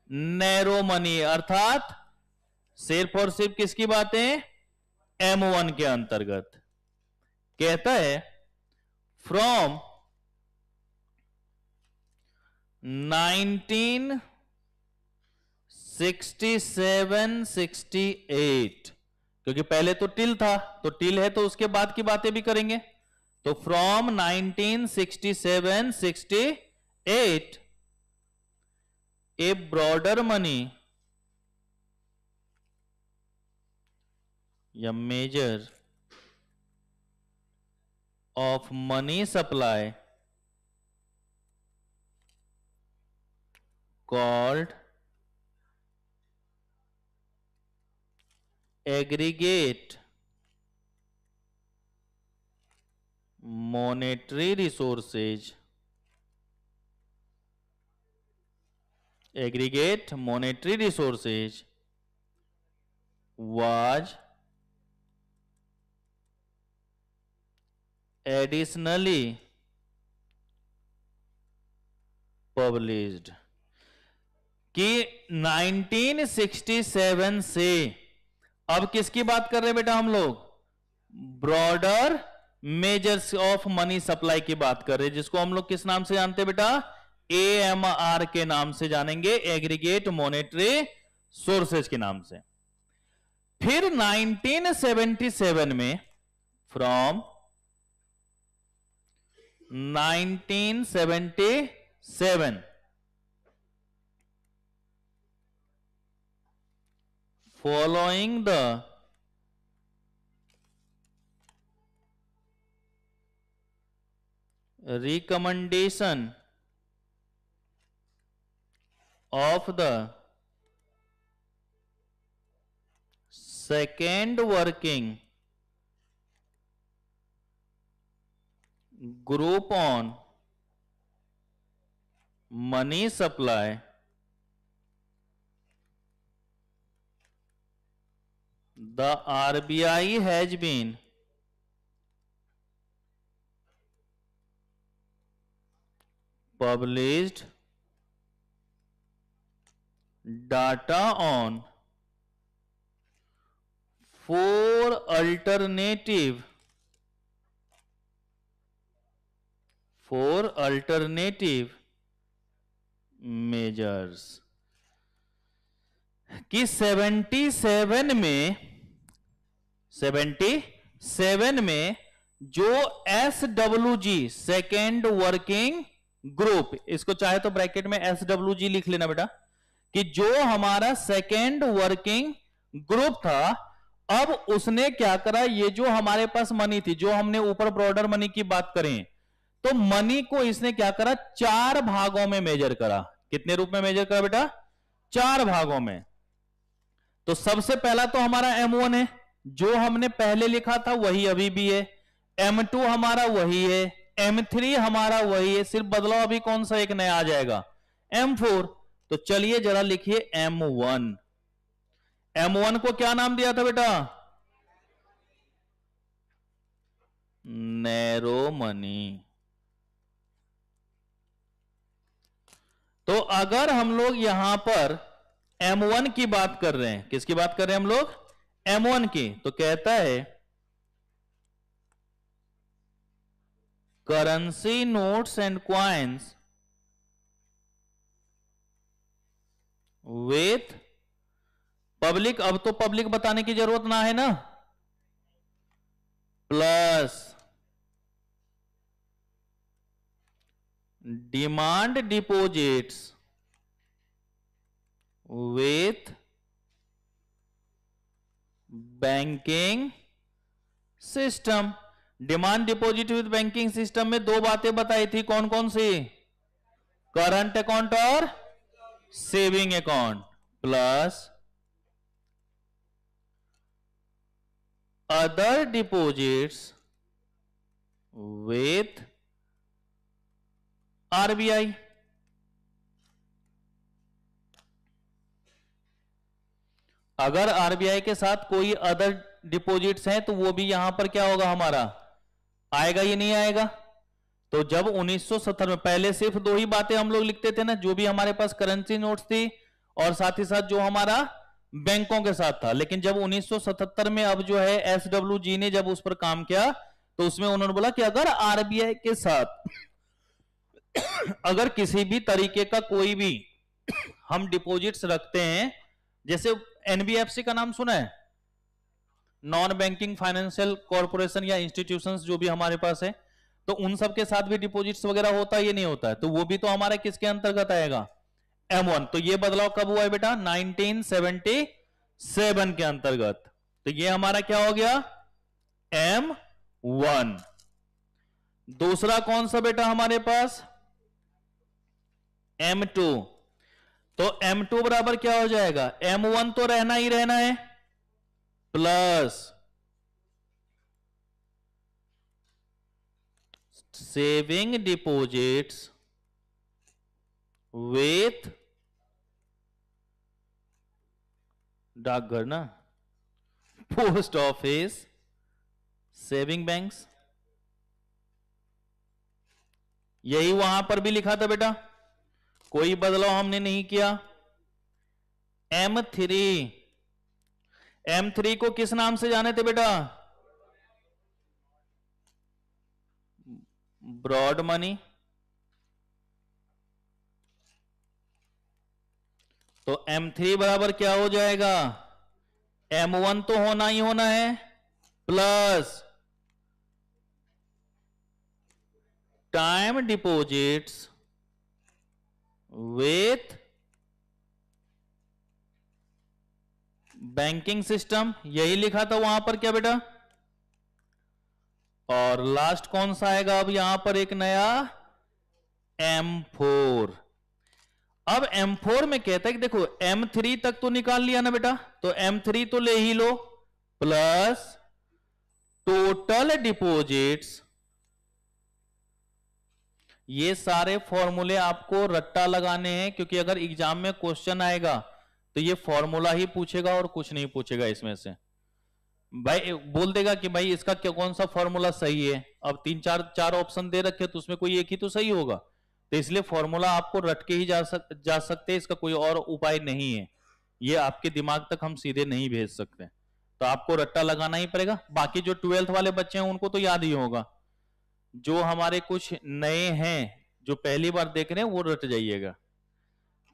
नैरो मनी, अर्थात सिर्फ और सिर्फ किसकी बातें? M1 के अंतर्गत। कहता है फ्रॉम 1967-68, क्योंकि पहले तो टिल था, तो टिल है तो उसके बाद की बातें भी करेंगे। तो फ्रॉम 1967-68 ए ब्रॉडर मनी या measure of money supply called aggregate monetary resources, aggregate monetary resources was additionally published, कि 1967 से, अब किसकी बात कर रहे हैं बेटा हम लोग? Broader measures of money supply की बात कर रहे हैं, जिसको हम लोग किस नाम से जानते हैं बेटा? AMR के नाम से जानेंगे, एग्रीगेट मॉनेटरी सोर्सेज के नाम से। फिर 1977 में, from 1977, following the recommendation of the second working group on money supply, the RBI has been published data on 4 alternative measures, कि 77 में जो SWG सेकेंड वर्किंग ग्रुप, इसको चाहे तो ब्रैकेट में SWG लिख लेना बेटा, कि जो हमारा सेकेंड वर्किंग ग्रुप था, अब उसने क्या करा, ये जो हमारे पास मनी थी, जो हमने ऊपर ब्रॉडर मनी की बात करें, तो मनी को इसने क्या करा, 4 भागों में मेजर करा। कितने रूप में मेजर करा बेटा? 4 भागों में। तो सबसे पहला तो हमारा M1 है, जो हमने पहले लिखा था वही अभी भी है। M2 हमारा वही है, M3 हमारा वही है, सिर्फ बदलाव अभी कौन सा एक नया आ जाएगा, M4। तो चलिए जरा लिखिए M1। M1 को क्या नाम दिया था बेटा? Narrow money. तो अगर हम लोग यहां पर M1 की बात कर रहे हैं, किसकी बात कर रहे हैं हम लोग? M1 की। तो कहता है currency notes and coins with public, अब तो पब्लिक बताने की जरूरत ना है ना, plus demand deposits with banking system. Demand deposit with banking system में 2 बातें बताई थी, कौन कौन सी? करंट अकाउंट और saving account, plus other deposits with RBI। अगर RBI के साथ कोई अदर डिपॉजिट्स हैं तो वो भी यहां पर क्या होगा, हमारा आएगा, ये नहीं आएगा। तो जब 1970 में, पहले सिर्फ 2 ही बातें हम लोग लिखते थे ना, जो भी हमारे पास करेंसी नोट्स थी और साथ ही साथ जो हमारा बैंकों के साथ था। लेकिन जब 1977 में अब जो है SWG ने जब उस पर काम किया, तो उसमें उन्होंने बोला कि अगर RBI के साथ अगर किसी भी तरीके का कोई भी हम डिपॉजिट्स रखते हैं, जैसे NBFC का नाम सुना है, नॉन बैंकिंग फाइनेंशियल कॉर्पोरेशन या इंस्टीट्यूशंस जो भी हमारे पास है, तो उन सब के साथ भी डिपॉजिट्स वगैरह होता है, ये नहीं होता है, तो वो भी तो हमारे किसके अंतर्गत आएगा? M1। तो ये बदलाव कब हुआ है बेटा? 1977 के अंतर्गत। तो ये हमारा क्या हो गया? M1। दूसरा कौन सा बेटा हमारे पास? M2। तो M2 बराबर क्या हो जाएगा? M1 तो रहना ही रहना है, प्लस सेविंग डिपॉजिट्स विथ डाकघर ना, पोस्ट ऑफिस, सेविंग बैंक्स, यही वहां पर भी लिखा था बेटा, कोई बदलाव हमने नहीं किया। M3, M3 को किस नाम से जाने थे बेटा? Broad money. तो M3 बराबर क्या हो जाएगा? M1 तो होना ही होना है, plus time deposits with banking system, यही लिखा था वहां पर क्या बेटा? और लास्ट कौन सा आएगा अब यहां पर? एक नया M4। अब M4 में कहता है कि देखो M3 तक तो निकाल लिया ना बेटा, तो M3 तो ले ही लो, प्लस टोटल डिपॉजिट्स। ये सारे फॉर्मूले आपको रट्टा लगाने हैं, क्योंकि अगर एग्जाम में क्वेश्चन आएगा तो ये फॉर्मूला ही पूछेगा और कुछ नहीं पूछेगा इसमें से। भाई बोल देगा कि भाई इसका क्या कौन सा फॉर्मूला सही है, अब चार ऑप्शन दे रखे तो उसमें कोई एक ही तो सही होगा, तो इसलिए फॉर्मूला आपको रट के ही जा सकते हैं, इसका कोई और उपाय नहीं है। ये आपके दिमाग तक हम सीधे नहीं भेज सकते, तो आपको रट्टा लगाना ही पड़ेगा। बाकी जो 12th वाले बच्चे हैं उनको तो याद ही होगा, जो हमारे कुछ नए हैं जो पहली बार देख रहे हैं वो रट जाइएगा।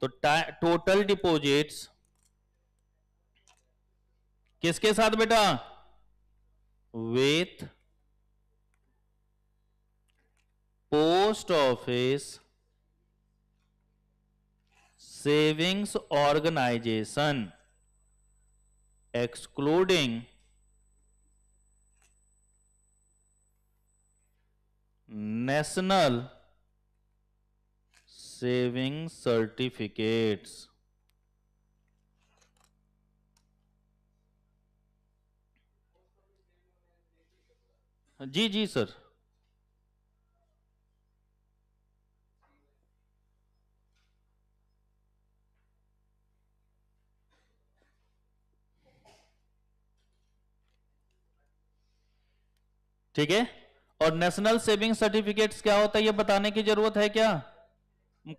तो टोटल डिपॉजिट्स किसके साथ बेटा? With post office savings organisation excluding national saving certificates. जी जी सर। ठीक है, और नेशनल सेविंग सर्टिफिकेट्स क्या होता है ये बताने की जरूरत है क्या?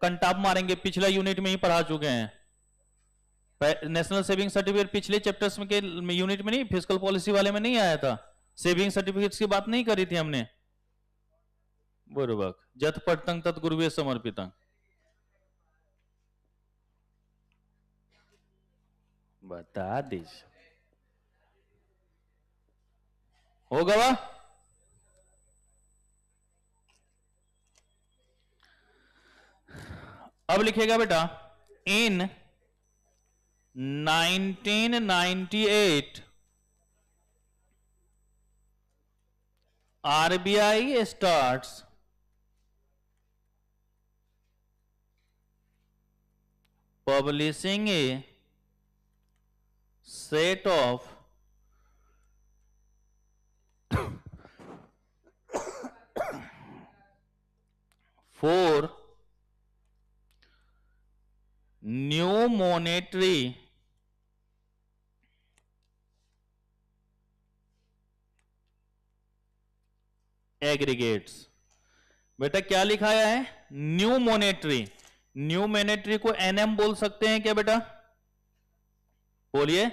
कंटाप मारेंगे, पिछला यूनिट में ही पढ़ा चुके हैं। नेशनल सेविंग सर्टिफिकेट पिछले चैप्टर्स में के यूनिट में नहीं, फिस्कल पॉलिसी वाले में नहीं आया था? सेविंग सर्टिफिकेट्स की बात नहीं करी थी हमने? बरोबर, जत पटतंग तत् गुरुवे समर्पितंग। बता दीजिए, होगा वा? अब लिखेगा बेटा, इन 1998 RBI starts publishing a set of four new monetary aggregates. बेटा क्या लिखाया है? New monetary. न्यू मोनेटरी को NM बोल सकते हैं क्या बेटा? बोलिए।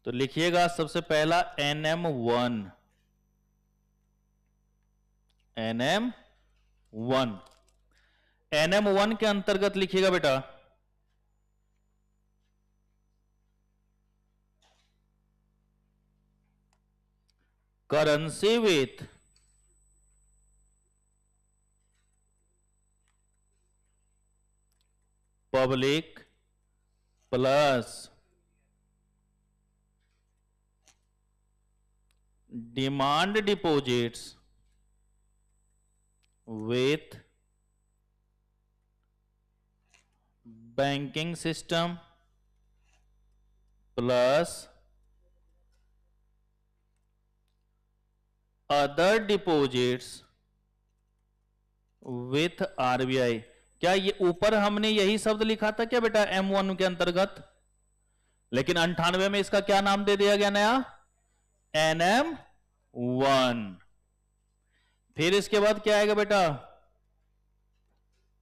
तो लिखिएगा सबसे पहला NM1। NM1 NM1 के अंतर्गत लिखिएगा बेटा, currency with public plus demand deposits with banking system plus other deposits with RBI। क्या ये ऊपर हमने यही शब्द लिखा था क्या बेटा M1 के अंतर्गत? लेकिन 98 में इसका क्या नाम दे दिया गया नया, NM1। फिर इसके बाद क्या आएगा बेटा,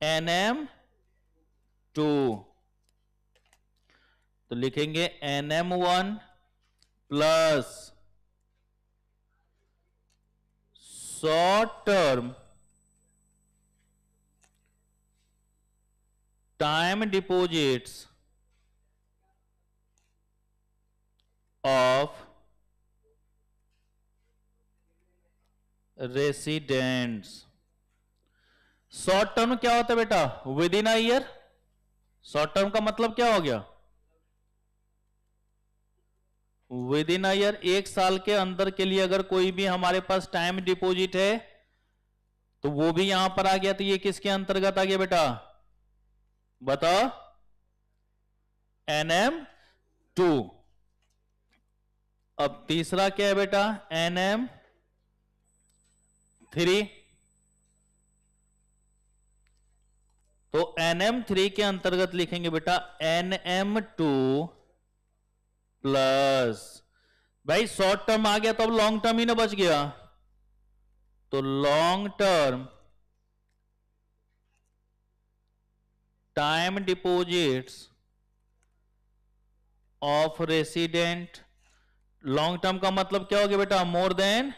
NM2। तो लिखेंगे NM1 plus short term time deposits of residents. Short term क्या होता है बेटा, with in a year. Short term का मतलब क्या हो गया, विद इन अ ईयर, एक साल के अंदर के लिए अगर कोई भी हमारे पास टाइम डिपॉजिट है तो वो भी यहां पर आ गया, तो ये किसके अंतर्गत आ गया बेटा, बताओ, NM2। अब तीसरा क्या है बेटा, NM3। तो NM3 के अंतर्गत लिखेंगे बेटा NM2 प्लस, भाई शॉर्ट टर्म आ गया तो अब लॉन्ग टर्म ही ना बच गया, तो long term time deposits of resident. Long term का मतलब क्या हो गया बेटा, more than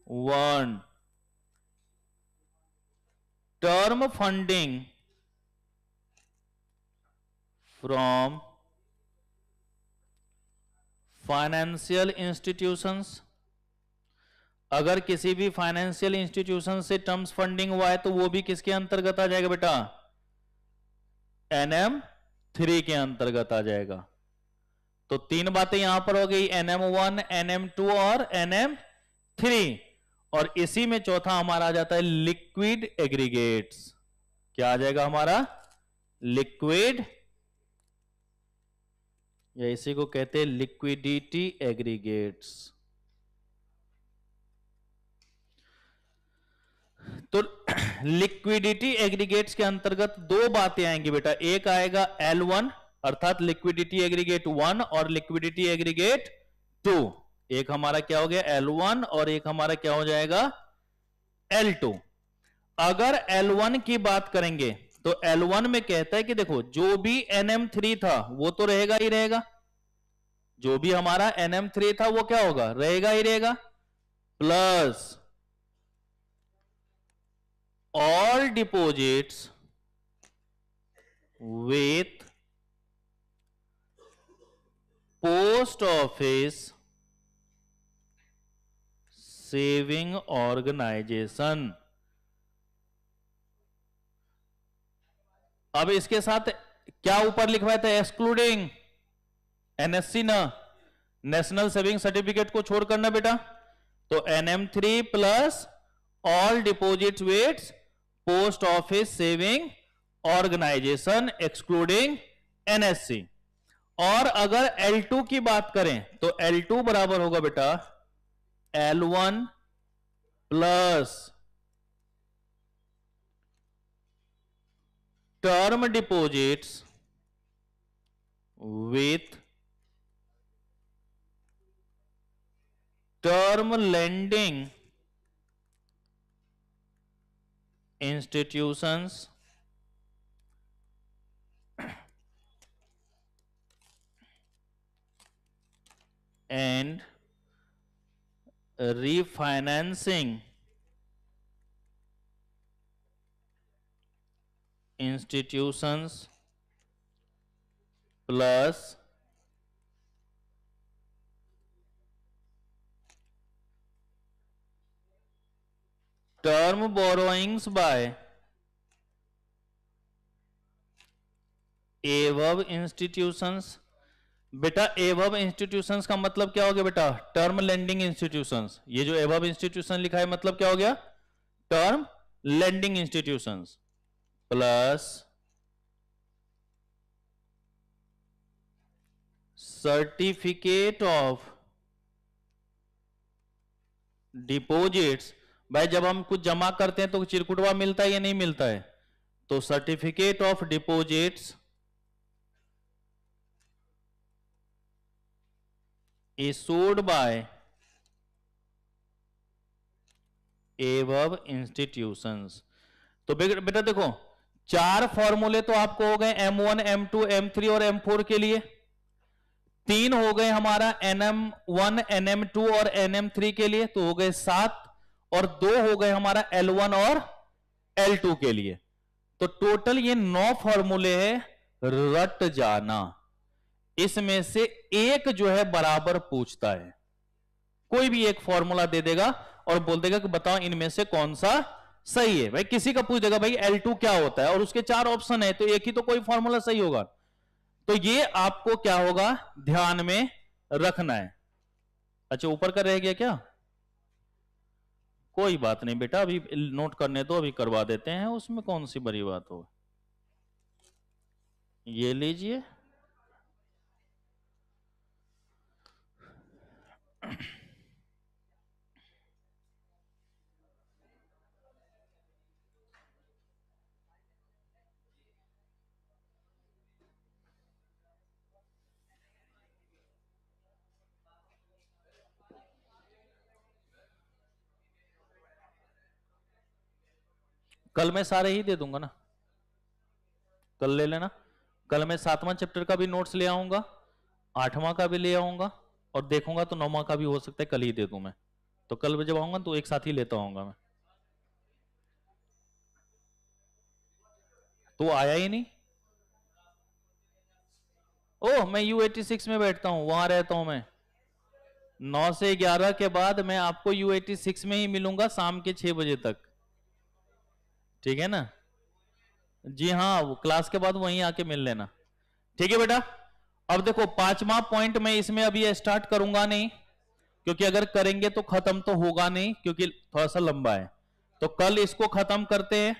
1। Term funding from financial institutions. अगर किसी भी फाइनेंशियल इंस्टीट्यूशन से टर्म्स फंडिंग हुआ है तो वो भी किसके अंतर्गत आ जाएगा बेटा, NM3 के अंतर्गत आ जाएगा। तो तीन बातें यहां पर हो गई, NM1, NM2 और NM3। और इसी में चौथा हमारा आ जाता है लिक्विड एग्रीगेट्स। क्या आ जाएगा हमारा, लिक्विड, या इसी को कहते हैं लिक्विडिटी एग्रीगेट्स। तो लिक्विडिटी एग्रीगेट्स के अंतर्गत दो बातें आएंगी बेटा, एक आएगा L1 अर्थात लिक्विडिटी एग्रीगेट 1 और लिक्विडिटी एग्रीगेट 2। एक हमारा क्या हो गया L1 और एक हमारा क्या हो जाएगा L2। अगर L1 की बात करेंगे तो L1 में कहता है कि देखो जो भी NM3 था वो तो रहेगा ही रहेगा, जो भी हमारा NM3 था वो क्या होगा, रहेगा ही रहेगा, plus all deposits with post office saving organization। अब इसके साथ क्या ऊपर लिखवाया था, एक्सक्लूडिंग NSC ना, नेशनल सेविंग सर्टिफिकेट को छोड़ करना बेटा। तो NM3 plus all deposit with post office saving organisation excluding NSC। और अगर L2 की बात करें तो L2 बराबर होगा बेटा L1 plus term deposits with term lending institutions and refinancing institutions plus term borrowings by above institutions। बेटा above institutions का मतलब क्या हो गया बेटा, टर्म लेंडिंग इंस्टीट्यूशंस। ये जो above इंस्टीट्यूशन लिखा है मतलब क्या हो गया, term lending institutions plus certificate of deposits. भाई जब हम कुछ जमा करते हैं तो चिरकुटवा मिलता है या नहीं मिलता है, तो certificate of deposits issued by above institutions. तो बेटा देखो, 4 फॉर्मूले तो आपको हो गए M1, M2, M3 और M4 के लिए। 3 हो गए हमारा NM1, NM2 और NM3 के लिए, तो हो गए 7। और 2 हो गए हमारा L1 और L2 के लिए। तो टोटल ये 9 फॉर्मूले है। रट जाना, इसमें से एक जो है बराबर पूछता है। कोई भी एक फॉर्मूला दे देगा और बोल देगा कि बताओ इनमें से कौन सा सही है। भाई किसी का पूछ देगा भाई L2 क्या होता है, और उसके 4 ऑप्शन है, तो एक ही तो कोई फॉर्मूला सही होगा। तो ये आपको क्या होगा, ध्यान में रखना है। अच्छा, ऊपर का रह गया क्या? कोई बात नहीं बेटा, अभी नोट करने दो, अभी करवा देते हैं, उसमें कौन सी बड़ी बात हो। ये लीजिए, कल मैं सारे ही दे दूंगा ना, कल ले लेना। कल मैं 7वां चैप्टर का भी नोट्स ले आऊंगा, 8वां का भी ले आऊंगा, और देखूंगा तो 9वां का भी हो सकता है कल ही दे दूं मैं। तो कल जब आऊंगा तो एक साथ ही लेता आऊंगा मैं। तो आया ही नहीं। ओह, मैं U86 में बैठता हूं, वहां रहता हूं मैं। 9 से 11 के बाद मैं आपको U86 में ही मिलूंगा, शाम के 6 बजे तक। ठीक है ना? जी हाँ, वो क्लास के बाद वहीं आके मिल लेना। ठीक है बेटा। अब देखो 5वां पॉइंट मैं इसमें अभी स्टार्ट करूंगा नहीं, क्योंकि अगर करेंगे तो खत्म तो होगा नहीं, क्योंकि थोड़ा सा लंबा है। तो कल इसको खत्म करते हैं।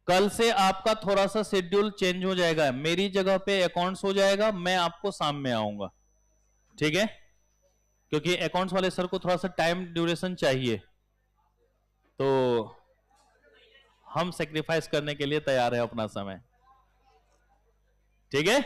कल से आपका थोड़ा सा शेड्यूल चेंज हो जाएगा, मेरी जगह पे अकाउंट्स हो जाएगा, मैं आपको शाम में आऊंगा। ठीक है? क्योंकि अकाउंट्स वाले सर को थोड़ा सा टाइम ड्यूरेशन चाहिए, तो हम सेक्रीफाइस करने के लिए तैयार है अपना समय। ठीक है?